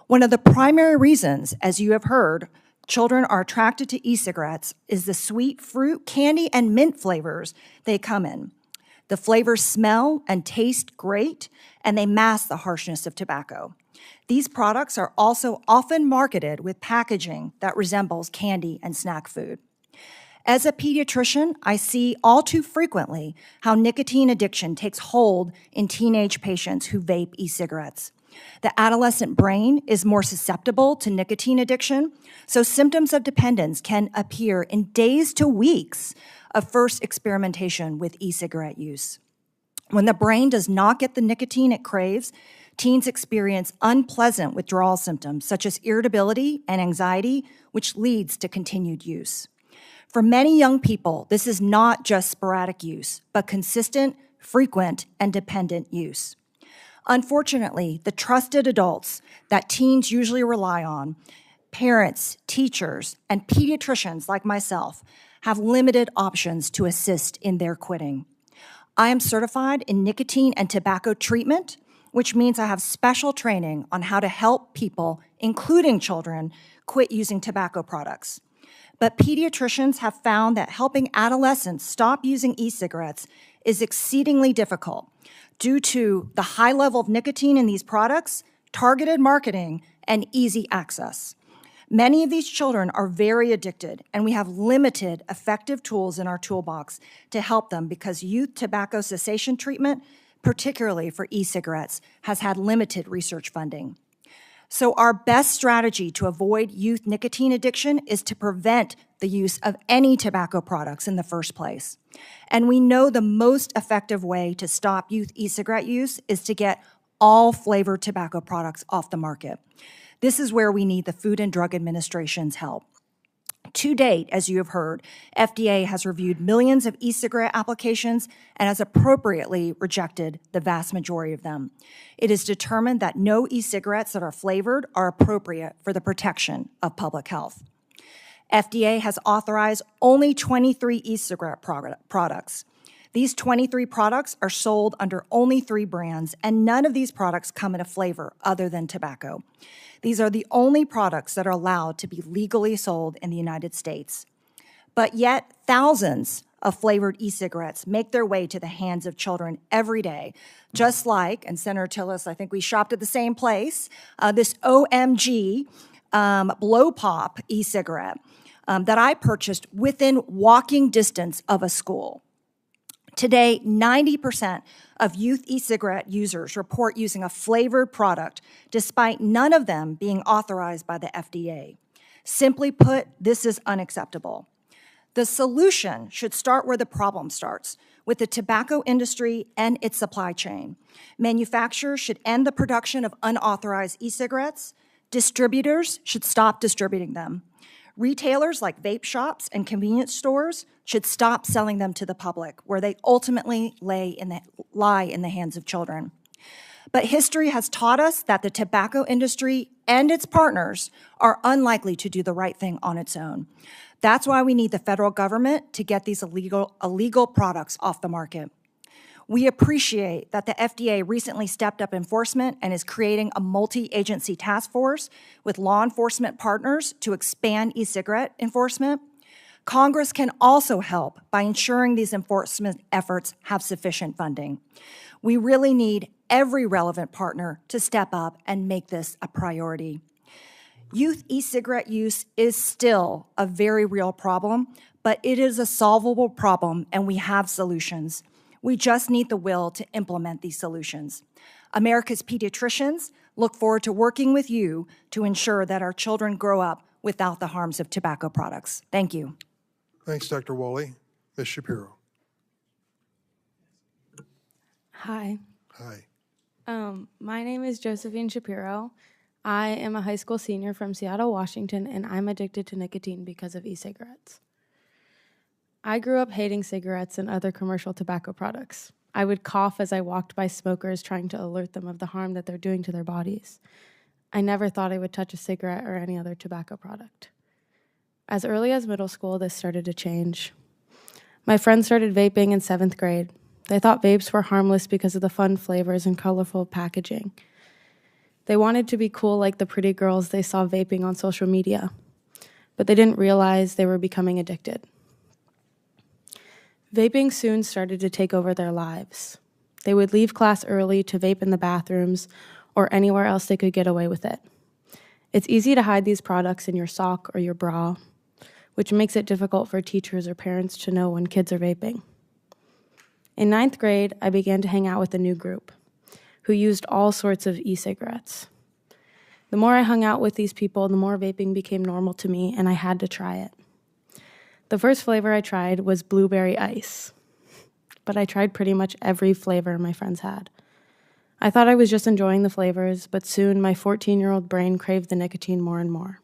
One of the primary reasons, as you have heard, children are attracted to e-cigarettes is the sweet fruit, candy, and mint flavors they come in. The flavors smell and taste great, and they mask the harshness of tobacco. These products are also often marketed with packaging that resembles candy and snack food. As a pediatrician, I see all too frequently how nicotine addiction takes hold in teenage patients who vape e-cigarettes. The adolescent brain is more susceptible to nicotine addiction, so symptoms of dependence can appear in days to weeks of first experimentation with e-cigarette use. When the brain does not get the nicotine it craves, teens experience unpleasant withdrawal symptoms such as irritability and anxiety, which leads to continued use. For many young people, this is not just sporadic use, but consistent, frequent, and dependent use. Unfortunately, the trusted adults that teens usually rely on, parents, teachers, and pediatricians like myself, have limited options to assist in their quitting. I am certified in nicotine and tobacco treatment, which means I have special training on how to help people, including children, quit using tobacco products. But pediatricians have found that helping adolescents stop using e-cigarettes is exceedingly difficult due to the high level of nicotine in these products, targeted marketing, and easy access. Many of these children are very addicted, and we have limited effective tools in our toolbox to help them because youth tobacco cessation treatment, particularly for e-cigarettes, has had limited research funding. So our best strategy to avoid youth nicotine addiction is to prevent the use of any tobacco products in the first place. And we know the most effective way to stop youth e-cigarette use is to get all flavored tobacco products off the market. This is where we need the Food and Drug Administration's help. To date, as you have heard, FDA has reviewed millions of e-cigarette applications and has appropriately rejected the vast majority of them. It is determined that no e-cigarettes that are flavored are appropriate for the protection of public health. FDA has authorized only 23 e-cigarette products. These 23 products are sold under only 3 brands, and none of these products come in a flavor other than tobacco. These are the only products that are allowed to be legally sold in the United States. But yet, thousands of flavored e-cigarettes make their way to the hands of children every day, just like, and Senator Tillis, I think we shopped at the same place, this OMG Blow Pop e-cigarette that I purchased within walking distance of a school. Today, 90% of youth e-cigarette users report using a flavored product, despite none of them being authorized by the FDA. Simply put, this is unacceptable. The solution should start where the problem starts, with the tobacco industry and its supply chain. Manufacturers should end the production of unauthorized e-cigarettes. Distributors should stop distributing them. Retailers like vape shops and convenience stores should stop selling them to the public, where they ultimately lie in the hands of children. But history has taught us that the tobacco industry and its partners are unlikely to do the right thing on its own. That's why we need the federal government to get these illegal products off the market. We appreciate that the FDA recently stepped up enforcement and is creating a multi-agency task force with law enforcement partners to expand e-cigarette enforcement. Congress can also help by ensuring these enforcement efforts have sufficient funding. We really need every relevant partner to step up and make this a priority. Youth e-cigarette use is still a very real problem, but it is a solvable problem and we have solutions. We just need the will to implement these solutions. America's pediatricians look forward to working with you to ensure that our children grow up without the harms of tobacco products. Thank you. Thanks, Dr. Wally. Ms. Shapiro. Hi. Hi. My name is Josephine Shapiro. I am a high school senior from Seattle, Washington, and I'm addicted to nicotine because of e-cigarettes. I grew up hating cigarettes and other commercial tobacco products. I would cough as I walked by smokers, trying to alert them of the harm that they're doing to their bodies. I never thought I would touch a cigarette or any other tobacco product. As early as middle school, this started to change. My friends started vaping in 7th grade. They thought vapes were harmless because of the fun flavors and colorful packaging. They wanted to be cool like the pretty girls they saw vaping on social media, but they didn't realize they were becoming addicted. Vaping soon started to take over their lives. They would leave class early to vape in the bathrooms or anywhere else they could get away with it. It's easy to hide these products in your sock or your bra, which makes it difficult for teachers or parents to know when kids are vaping. In 9th grade, I began to hang out with a new group. who used all sorts of e-cigarettes. The more I hung out with these people, the more vaping became normal to me, and I had to try it. The first flavor I tried was blueberry ice, but I tried pretty much every flavor my friends had. I thought I was just enjoying the flavors, but soon my 14-year-old brain craved the nicotine more and more.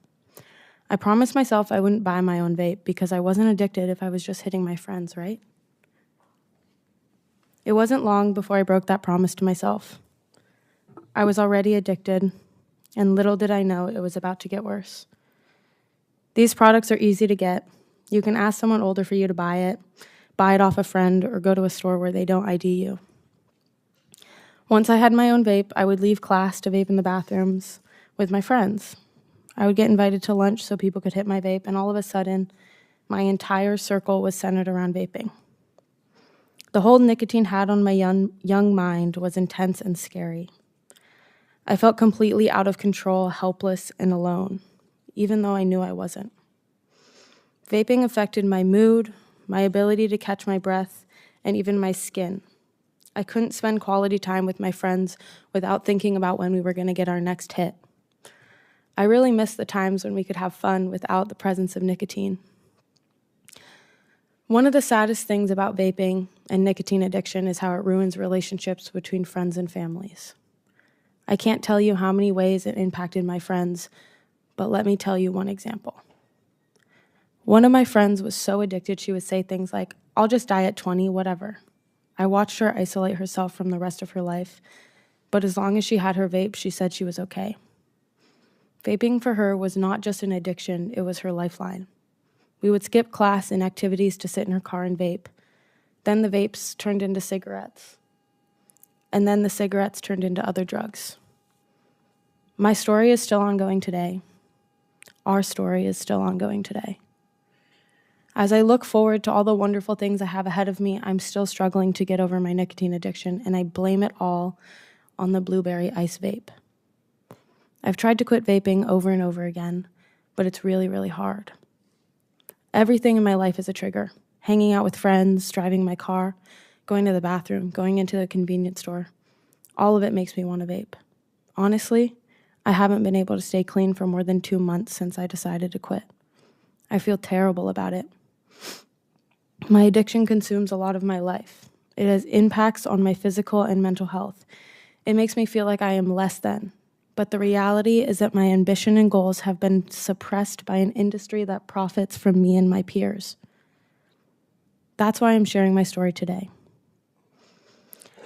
I promised myself I wouldn't buy my own vape because I wasn't addicted if I was just hitting my friends, right? It wasn't long before I broke that promise to myself. I was already addicted, and little did I know it was about to get worse. These products are easy to get. You can ask someone older for you to buy it off a friend, or go to a store where they don't ID you. Once I had my own vape, I would leave class to vape in the bathrooms with my friends. I would get invited to lunch so people could hit my vape, and all of a sudden, my entire circle was centered around vaping. The hold nicotine had on my young mind was intense and scary. I felt completely out of control, helpless, and alone, even though I knew I wasn't. Vaping affected my mood, my ability to catch my breath, and even my skin. I couldn't spend quality time with my friends without thinking about when we were going to get our next hit. I really missed the times when we could have fun without the presence of nicotine. One of the saddest things about vaping and nicotine addiction is how it ruins relationships between friends and families. I can't tell you how many ways it impacted my friends, but let me tell you one example. One of my friends was so addicted she would say things like, "I'll just die at 20, whatever." I watched her isolate herself from the rest of her life, but as long as she had her vape, she said she was okay. Vaping for her was not just an addiction, it was her lifeline. We would skip class and activities to sit in her car and vape. Then the vapes turned into cigarettes. And then the cigarettes turned into other drugs. My story is still ongoing today. Our story is still ongoing today. As I look forward to all the wonderful things I have ahead of me, I'm still struggling to get over my nicotine addiction, and I blame it all on the blueberry ice vape. I've tried to quit vaping over and over again, but it's really, really hard. Everything in my life is a trigger. Hanging out with friends, driving my car, going to the bathroom, going into the convenience store. All of it makes me want to vape. Honestly, I haven't been able to stay clean for more than 2 months since I decided to quit. I feel terrible about it. My addiction consumes a lot of my life. It has impacts on my physical and mental health. It makes me feel like I am less than. But the reality is that my ambition and goals have been suppressed by an industry that profits from me and my peers. That's why I'm sharing my story today.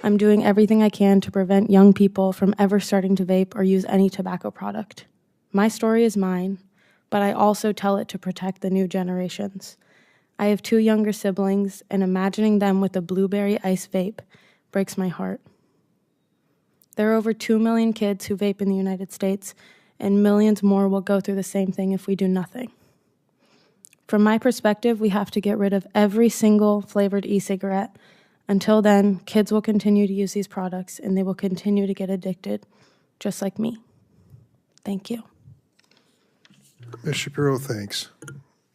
I'm doing everything I can to prevent young people from ever starting to vape or use any tobacco product. My story is mine, but I also tell it to protect the new generations. I have 2 younger siblings, and imagining them with a blueberry ice vape breaks my heart. There are over 2 million kids who vape in the United States, and millions more will go through the same thing if we do nothing. From my perspective, we have to get rid of every single flavored e-cigarette. Until then, kids will continue to use these products, and they will continue to get addicted, just like me. Thank you. Ms. Shapiro, thanks.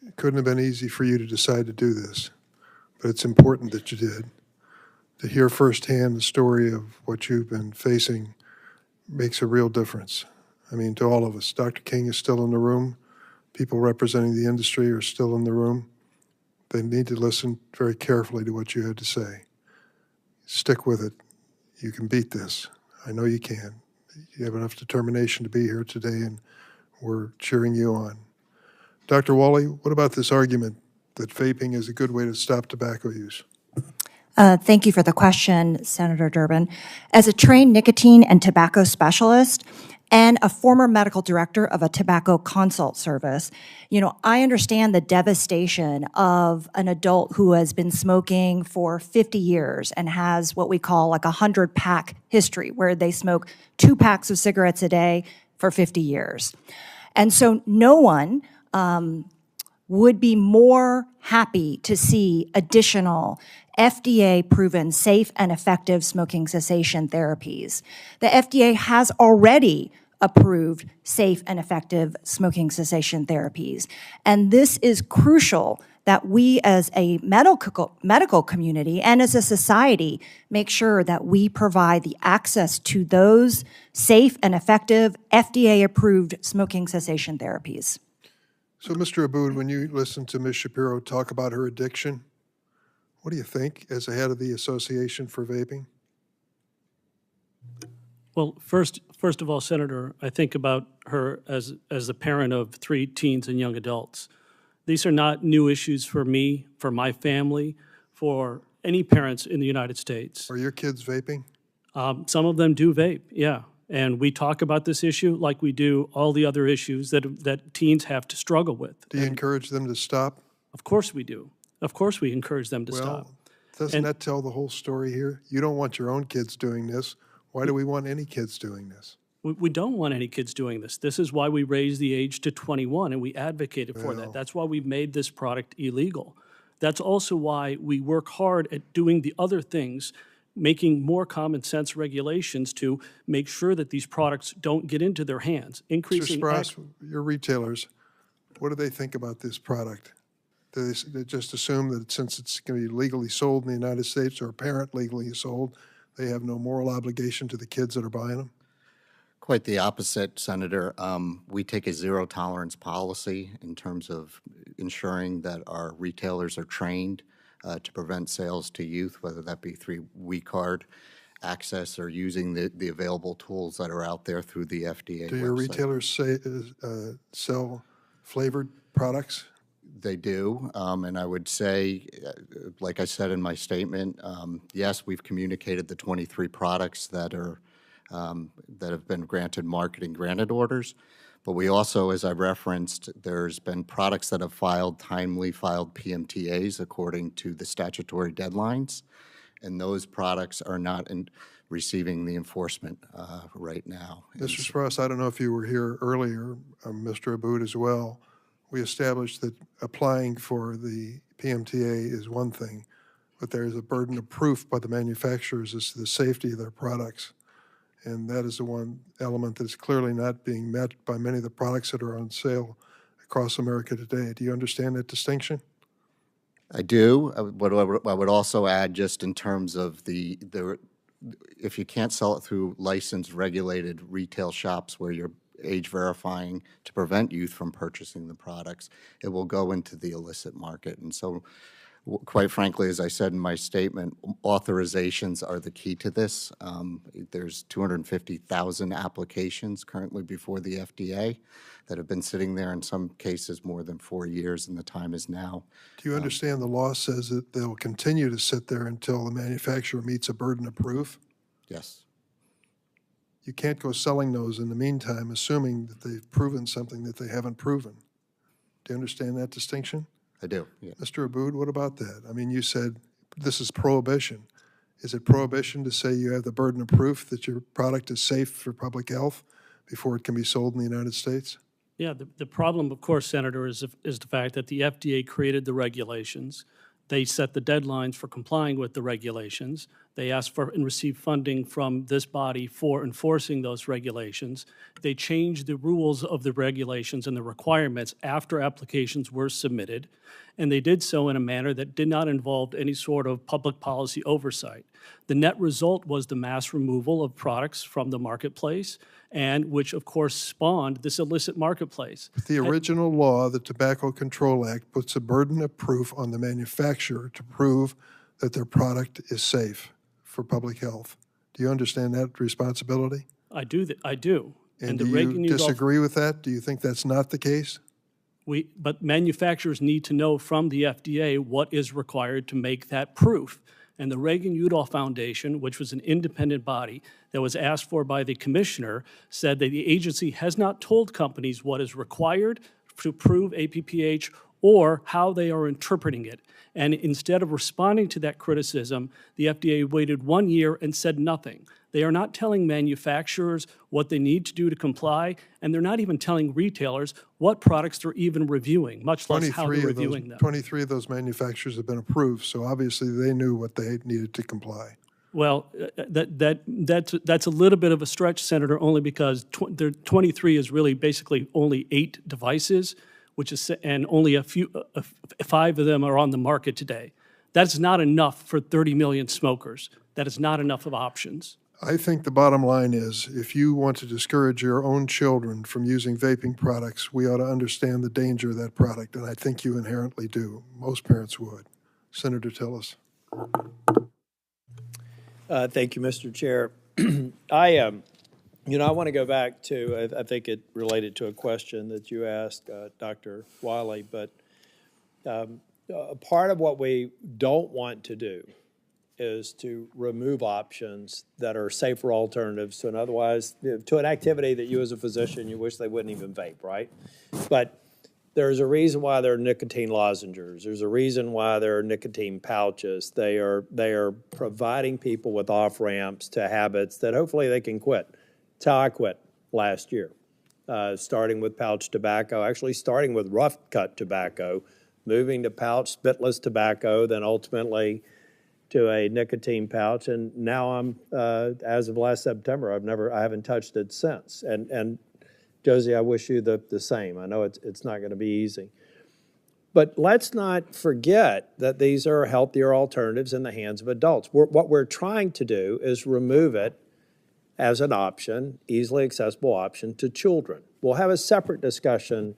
It couldn't have been easy for you to decide to do this, but it's important that you did. To hear firsthand the story of what you've been facing makes a real difference. I mean, to all of us. Dr. King is still in the room. People representing the industry are still in the room. They need to listen very carefully to what you had to say. Stick with it. You can beat this. I know you can. You have enough determination to be here today, and we're cheering you on. Dr. Wally, what about this argument that vaping is a good way to stop tobacco use? Thank you for the question, Senator Durbin. As a trained nicotine and tobacco specialist and a former medical director of a tobacco consult service, I understand the devastation of an adult who has been smoking for 50 years and has what we call like a 100-pack history, where they smoke 2 packs of cigarettes a day for 50 years. And so no one would be more happy to see additional FDA-proven safe and effective smoking cessation therapies. The FDA has already approved safe and effective smoking cessation therapies, and this is crucial that we as a medical community and as a society make sure that we provide the access to those safe and effective FDA-approved smoking cessation therapies. So, Mr. Abood, when you listen to Ms. Shapiro talk about her addiction, what do you think as the head of the Association for Vaping? Well, first of all, Senator, I think about her as the parent of 3 teens and young adults. These are not new issues for me, for my family, for any parents in the United States. Are your kids vaping? Some of them do vape, yeah. And we talk about this issue like we do all the other issues that teens have to struggle with. Do you encourage them to stop? Of course we do. Of course we encourage them to stop. Doesn't that tell the whole story here? You don't want your own kids doing this. Why do we want any kids doing this? We don't want any kids doing this. This is why we raised the age to 21, and we advocated for that. That's why we made this product illegal. That's also why we work hard at doing the other things, making more common sense regulations to make sure that these products don't get into their hands. Mr. Sprouse, your retailers, what do they think about this product? Do they just assume that since it's going to be legally sold in the United States or apparent legally sold, they have no moral obligation to the kids that are buying them? Quite the opposite, Senator. We take a zero tolerance policy in terms of ensuring that our retailers are trained to prevent sales to youth, whether that be through we-card access or using the available tools that are out there through the FDA Do your website. retailers sell flavored products? They do, and I would say, like I said in my statement, yes, we've communicated the 23 products that have been granted marketing granted orders, but we also, as I referenced, there's been products that have timely filed PMTAs according to the statutory deadlines, and those products are not receiving the enforcement right now. Mr. Sprouse, I don't know if you were here earlier, Mr. Abood as well. We established that applying for the PMTA is one thing, but there is a burden of proof by the manufacturers as to the safety of their products. And that is the one element that is clearly not being met by many of the products that are on sale across America today. Do you understand that distinction? I do. What I would also add, just in terms of if you can't sell it through licensed, regulated retail shops where you're age verifying to prevent youth from purchasing the products, it will go into the illicit market. And so, quite frankly, as I said in my statement, authorizations are the key to this. There's 250,000 applications currently before the FDA that have been sitting there, in some cases more than 4 years, and the time is now. Do you understand the law says that they'll continue to sit there until the manufacturer meets a burden of proof? Yes. You can't go selling those in the meantime, assuming that they've proven something that they haven't proven. Do you understand that distinction? I do, yeah. Mr. Abood, what about that? I mean, you said this is prohibition. Is it prohibition to say you have the burden of proof that your product is safe for public health before it can be sold in the United States? Yeah, the problem, of course, Senator, is the fact that the FDA created the regulations. They set the deadlines for complying with the regulations. They asked for and received funding from this body for enforcing those regulations. They changed the rules of the regulations and the requirements after applications were submitted, and they did so in a manner that did not involve any sort of public policy oversight. The net result was the mass removal of products from the marketplace, and which, of course, spawned this illicit marketplace. The original law, the Tobacco Control Act, puts a burden of proof on the manufacturer to prove that their product is safe for public health. Do you understand that responsibility? I do. I do. And do you disagree with that? Do you think that's not the case? But manufacturers need to know from the FDA what is required to make that proof. And the Reagan-Udall Foundation, which was an independent body that was asked for by the commissioner, said that the agency has not told companies what is required to prove APPH or how they are interpreting it. And instead of responding to that criticism, the FDA waited 1 year and said nothing. They are not telling manufacturers what they need to do to comply, and they're not even telling retailers what products they're even reviewing, much less how they're reviewing them. 23 of those manufacturers have been approved, so obviously they knew what they needed to comply. Well, that's a little bit of a stretch, Senator, only because 23 is really basically only 8 devices, and only a few, 5 of them are on the market today. That's not enough for 30 million smokers. That is not enough of options. I think the bottom line is, if you want to discourage your own children from using vaping products, we ought to understand the danger of that product, and I think you inherently do. Most parents would. Senator Tillis. Thank you, Mr. Chair. I want to go back to, I think it related to a question that you asked, Dr. Wiley, but part of what we don't want to do is to remove options that are safer alternatives to an otherwise, to an activity that you as a physician, you wish they wouldn't even vape, right? But there's a reason why there are nicotine lozenges. There's a reason why there are nicotine pouches. They are providing people with off-ramps to habits that hopefully they can quit. It's how I quit last year, starting with pouch tobacco, actually starting with rough cut tobacco, moving to pouch spitless tobacco, then ultimately to a nicotine pouch, and now I'm, as of last September, I haven't touched it since. And Josie, I wish you the same. I know it's not going to be easy. But let's not forget that these are healthier alternatives in the hands of adults. What we're trying to do is remove it as an option, easily accessible option to children. We'll have a separate discussion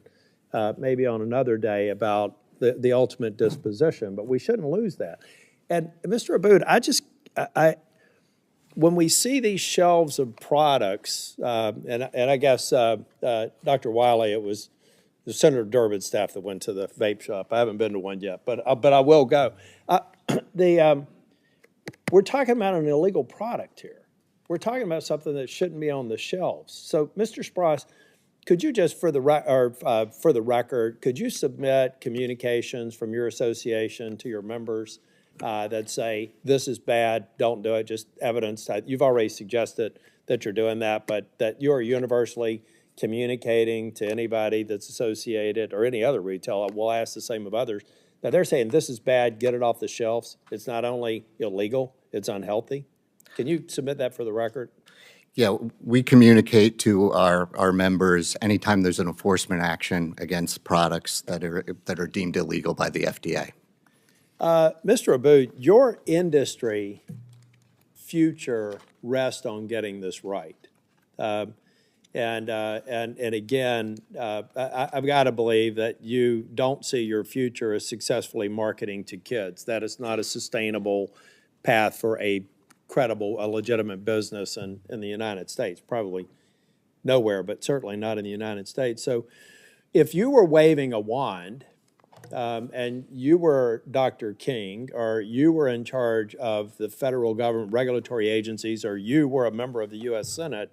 maybe on another day about the ultimate disposition, but we shouldn't lose that. And Mr. Abood, when we see these shelves of products, and I guess Dr. Wiley, it was the Senator Durbin's staff that went to the vape shop. I haven't been to one yet, but I will go. We're talking about an illegal product here. We're talking about something that shouldn't be on the shelves. So, Mr. Spross, could you just, for the record, could you submit communications from your association to your members that say, this is bad, don't do it, just evidence? You've already suggested that you're doing that, but that you're universally communicating to anybody that's associated or any other retailer. We'll ask the same of others. Now, they're saying this is bad, get it off the shelves. It's not only illegal, it's unhealthy. Can you submit that for the record? Yeah, we communicate to our members anytime there's an enforcement action against products that are deemed illegal by the FDA. Mr. Abood, your industry future rests on getting this right. And again, I've got to believe that you don't see your future as successfully marketing to kids. That is not a sustainable path for a credible, a legitimate business in the United States. Probably nowhere, but certainly not in the United States. So if you were waving a wand and you were Dr. King, or you were in charge of the federal government regulatory agencies, or you were a member of the U.S. Senate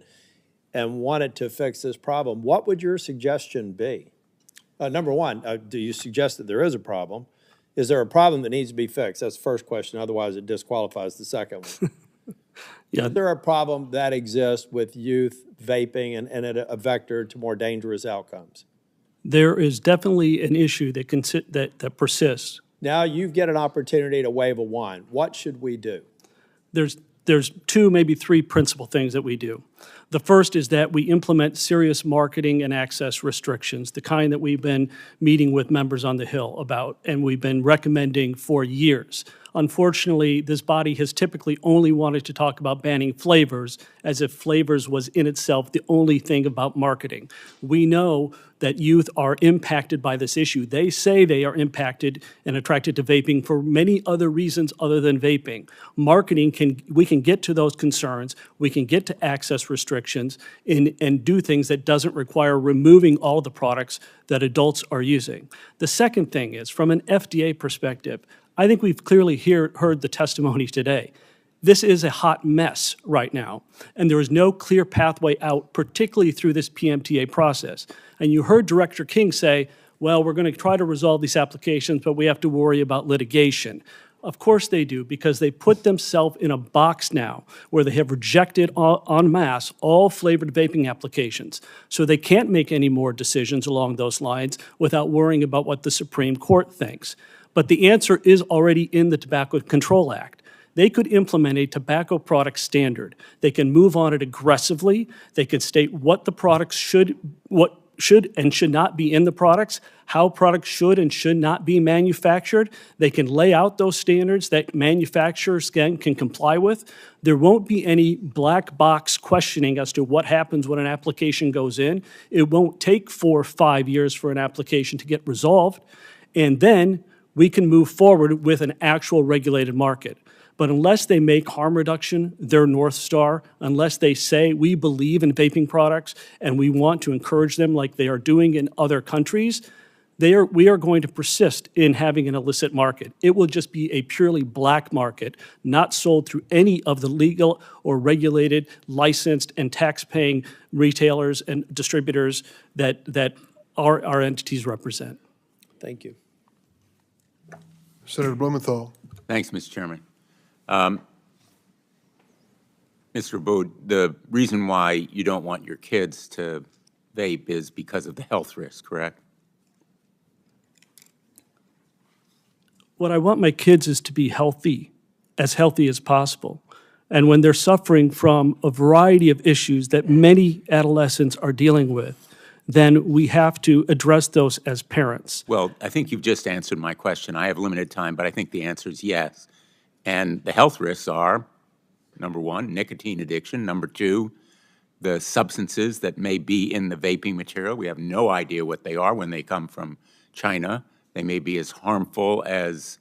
and wanted to fix this problem, what would your suggestion be? Number one, do you suggest that there is a problem? Is there a problem that needs to be fixed? That's the first question. Otherwise, it disqualifies the second one. Yeah. Is there a problem that exists with youth vaping and a vector to more dangerous outcomes? There is definitely an issue that persists. Now you get an opportunity to wave a wand. What should we do? There's 2, maybe 3 principal things that we do. The first is that we implement serious marketing and access restrictions, the kind that we've been meeting with members on the Hill about, and we've been recommending for years. Unfortunately, this body has typically only wanted to talk about banning flavors, as if flavors was in itself the only thing about marketing. We know that youth are impacted by this issue. They say they are impacted and attracted to vaping for many other reasons other than vaping. Marketing, we can get to those concerns, we can get to access restrictions and do things that doesn't require removing all the products that adults are using. The second thing is, from an FDA perspective, I think we've clearly heard the testimony today. This is a hot mess right now, and there is no clear pathway out, particularly through this PMTA process. And you heard Director King say, well, we're going to try to resolve these applications, but we have to worry about litigation. Of course they do, because they put themselves in a box now where they have rejected en masse all flavored vaping applications. So they can't make any more decisions along those lines without worrying about what the Supreme Court thinks. But the answer is already in the Tobacco Control Act. They could implement a tobacco product standard. They can move on it aggressively. They could state what the products should should and should not be in the products, how products should and should not be manufactured. They can lay out those standards that manufacturers can comply with. There won't be any black box questioning as to what happens when an application goes in. It won't take 4 or 5 years for an application to get resolved. And then we can move forward with an actual regulated market. But unless they make harm reduction their North Star, unless they say we believe in vaping products and we want to encourage them like they are doing in other countries, we are going to persist in having an illicit market. It will just be a purely black market, not sold through any of the legal or regulated, licensed, and tax-paying retailers and distributors that our entities represent. Thank you. Senator Blumenthal. Thanks, Mr. Chairman. Mr. Bode, the reason why you don't want your kids to vape is because of the health risk, correct? What I want my kids is to be healthy as possible. And when they're suffering from a variety of issues that many adolescents are dealing with, then we have to address those as parents. Well, I think you've just answered my question. I have limited time, but I think the answer is yes. And the health risks are, number one, nicotine addiction. Number two, the substances that may be in the vaping material. We have no idea what they are when they come from China. They may be as harmful as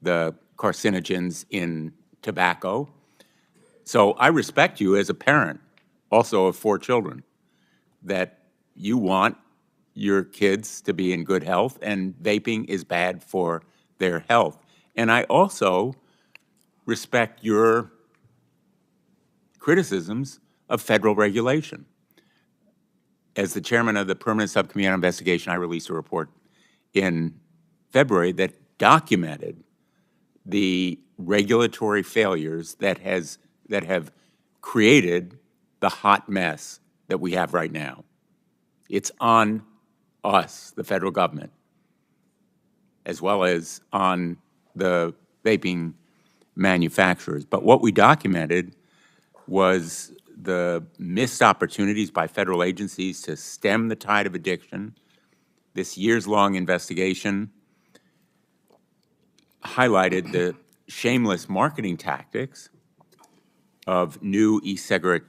the carcinogens in tobacco. So I respect you as a parent, also of 4 children, that you want your kids to be in good health, and vaping is bad for their health. And I also respect your criticisms of federal regulation. As the chairman of the Permanent Subcommittee on Investigation, I released a report in February that documented the regulatory failures that have created the hot mess that we have right now. It's on us, the federal government, as well as on the vaping manufacturers. But what we documented was the missed opportunities by federal agencies to stem the tide of addiction. This years-long investigation highlighted the shameless marketing tactics of new e-cigarette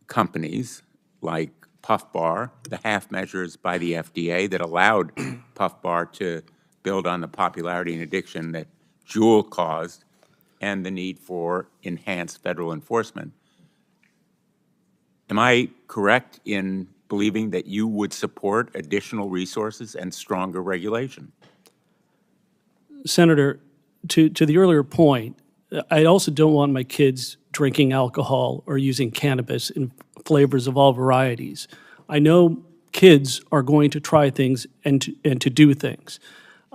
companies like Puff Bar, the half measures by the FDA that allowed Puff Bar to build on the popularity and addiction that Juul caused, and the need for enhanced federal enforcement. Am I correct in believing that you would support additional resources and stronger regulation? Senator, to the earlier point, I also don't want my kids drinking alcohol or using cannabis in flavors of all varieties. I know kids are going to try things and to do things.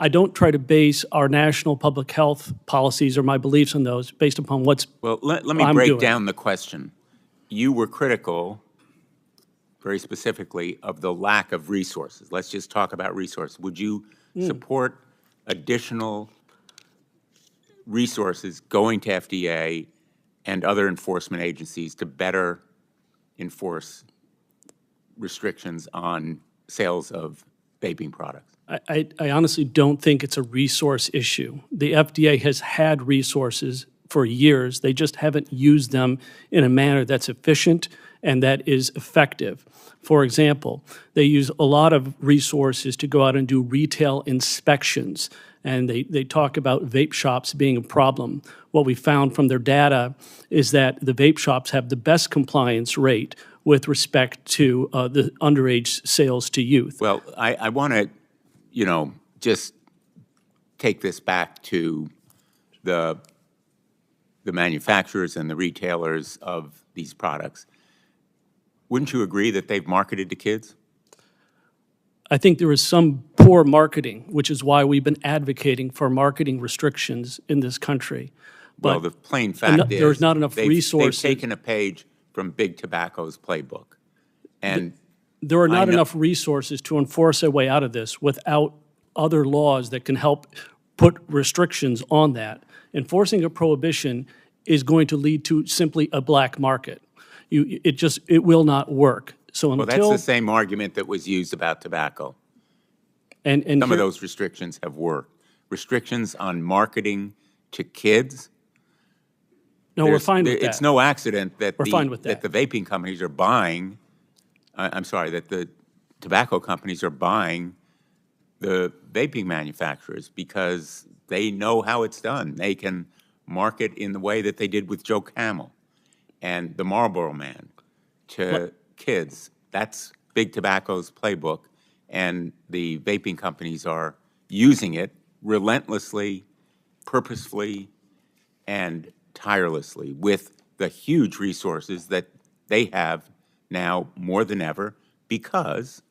I don't try to base our national public health policies or my beliefs on those based upon what's Well, let me break down the question. You were critical, very specifically, of the lack of resources. Let's just talk about resources. Would you support additional resources going to FDA and other enforcement agencies to better enforce restrictions on sales of vaping products? I honestly don't think it's a resource issue. The FDA has had resources for years. They just haven't used them in a manner that's efficient and that is effective. For example, they use a lot of resources to go out and do retail inspections, and they talk about vape shops being a problem. What we found from their data is that the vape shops have the best compliance rate with respect to the underage sales to youth. Well, I want to, just take this back to the manufacturers and the retailers of these products. Wouldn't you agree that they've marketed to kids? I think there is some poor marketing, which is why we've been advocating for marketing restrictions in this country. But well, the plain fact is there's not enough resources. They've taken a page from Big Tobacco's playbook. And there are not enough resources to enforce a way out of this without other laws that can help put restrictions on that. Enforcing a prohibition is going to lead to simply a black market. It will not work. So Well, until that's the same argument that was used about tobacco. and Some of here- those restrictions have worked. Restrictions on marketing to kids. no, we're fine with It's that. no accident that We're fine with that. the vaping companies are buying, I'm sorry, that the tobacco companies are buying the vaping manufacturers because they know how it's done. They can market in the way that they did with Joe Camel and the Marlboro Man to kids. That's Big Tobacco's playbook, and the vaping companies are using it relentlessly, purposefully, and tirelessly with the huge resources that they have now more than ever because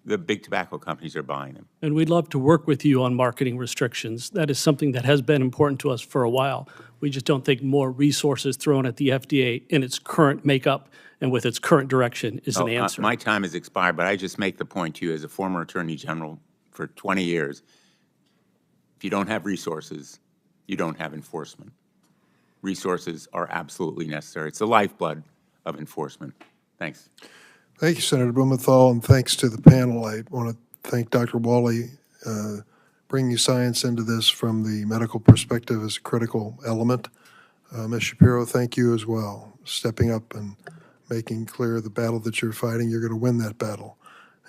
the big tobacco companies are buying them. And we'd love to work with you on marketing restrictions. That is something that has been important to us for a while. We just don't think more resources thrown at the FDA in its current makeup and with its current direction is an answer. My time has expired, but I just make the point to you as a former Attorney General for 20 years, if you don't have resources, you don't have enforcement. Resources are absolutely necessary. It's the lifeblood of enforcement. Thanks. Thank you, Senator Blumenthal, and thanks to the panel. I want to thank Dr. Wally. Bringing science into this from the medical perspective is a critical element. Ms. Shapiro, thank you as well, stepping up and making clear the battle that you're fighting. You're going to win that battle.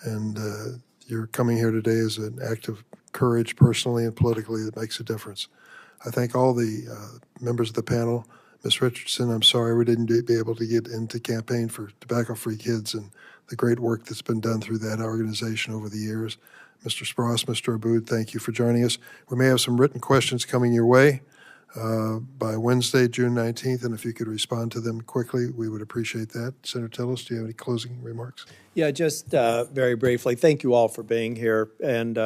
And you're coming here today as an act of courage personally and politically that makes a difference. I thank all the members of the panel. Ms. Richardson, I'm sorry we didn't be able to get into campaign for tobacco-free kids and the great work that's been done through that organization over the years. Mr. Spross, Mr. Abood, thank you for joining us. We may have some written questions coming your way by Wednesday, June 19th, and if you could respond to them quickly, we would appreciate that. Senator Tillis, do you have any closing remarks? Yeah, just very briefly, thank you all for being here. And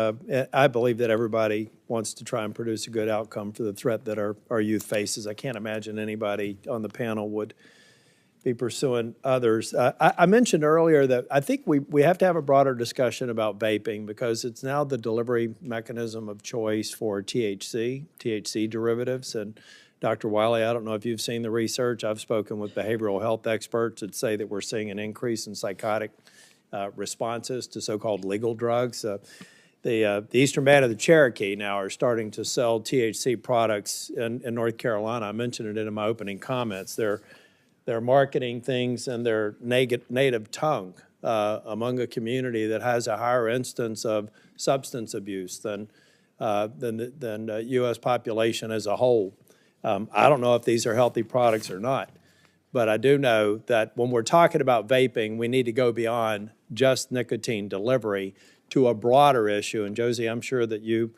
I believe that everybody wants to try and produce a good outcome for the threat that our youth faces. I can't imagine anybody on the panel would be pursuing others. I mentioned earlier that I think we have to have a broader discussion about vaping because it's now the delivery mechanism of choice for THC derivatives. And Dr. Wiley, I don't know if you've seen the research. I've spoken with behavioral health experts that say that we're seeing an increase in psychotic responses to so-called legal drugs. The Eastern Band of the Cherokee now are starting to sell THC products in North Carolina. I mentioned it in my opening comments. They're marketing things in their native tongue among a community that has a higher instance of substance abuse than the U.S. population as a whole. I don't know if these are healthy products or not, but I do know that when we're talking about vaping, we need to go beyond just nicotine delivery to a broader issue. And Josie, I'm sure that you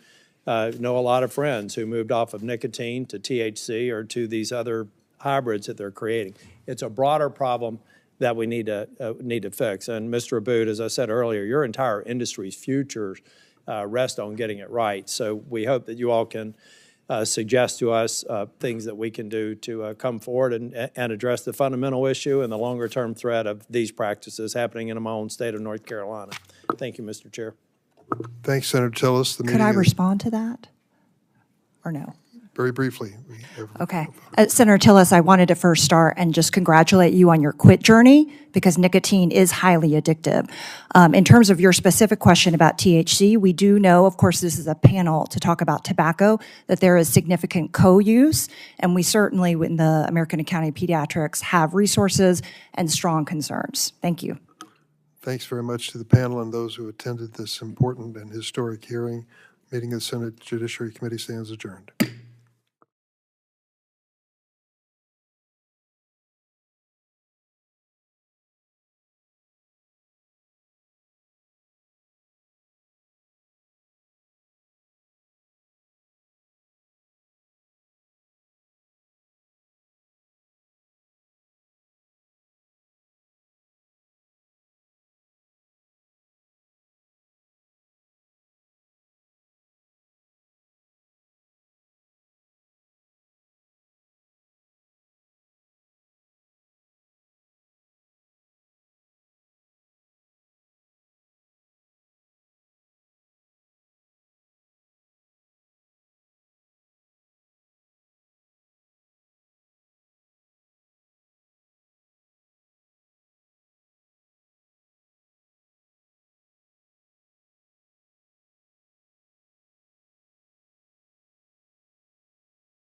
know a lot of friends who moved off of nicotine to THC or to these other hybrids that they're creating. It's a broader problem that we need to fix. And Mr. Abood, as I said earlier, your entire industry's future rest on getting it right. So we hope that you all can suggest to us things that we can do to come forward and address the fundamental issue and the longer-term threat of these practices happening in my own state of North Carolina. Thank you, Mr. Chair. Thanks, Senator Tillis. Could I respond to that or no? Very briefly. Okay. Senator Tillis, I wanted to first start and just congratulate you on your quit journey because nicotine is highly addictive. In terms of your specific question about THC, we do know, of course, this is a panel to talk about tobacco, that there is significant co-use, and we certainly, in the American Academy of Pediatrics, have resources and strong concerns. Thank you. Thanks very much to the panel and those who attended this important and historic hearing. Meeting of the Senate Judiciary Committee stands adjourned.